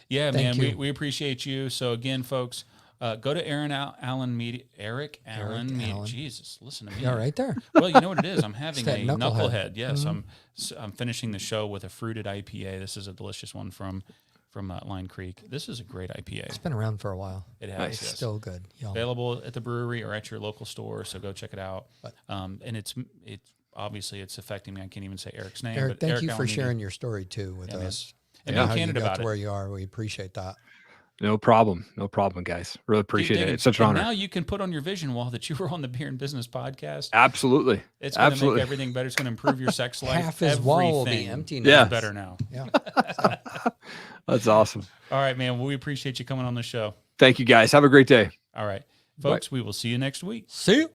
Yeah, Thank man. you. We appreciate you. So again, folks, go to Allen Media. Erik Allen Media. Allen. Jesus, listen to me. Yeah, right there. Well, you know what it is. I'm having that a knucklehead. Yes, I'm finishing the show with a fruited IPA. This is a delicious one from Line Creek. This is a great IPA. It's been around for a while. It has. Nice. Yes. Still good. Yum. Available at the brewery or at your local store. So go check it out. And it's obviously it's affecting me. I can't even say Eric's name. Eric, but thank Erik you Allen for Media. sharing your story too with Yeah, man. us. And how being you candid got about to it. where you are. We appreciate that. No problem. No problem, guys. Really appreciate it. It's such an And honor. now you can put on your vision wall that you were on the Beer and Business podcast. Absolutely. It's going to Absolutely. make everything better. It's going to improve your sex life. Half his wall will be Everything empty is now. Yeah. better now. Yeah. That's awesome. All right, man. Well, we appreciate you coming on the show. Thank you, guys. Have a great day. All right, folks, we will see you next week. See you.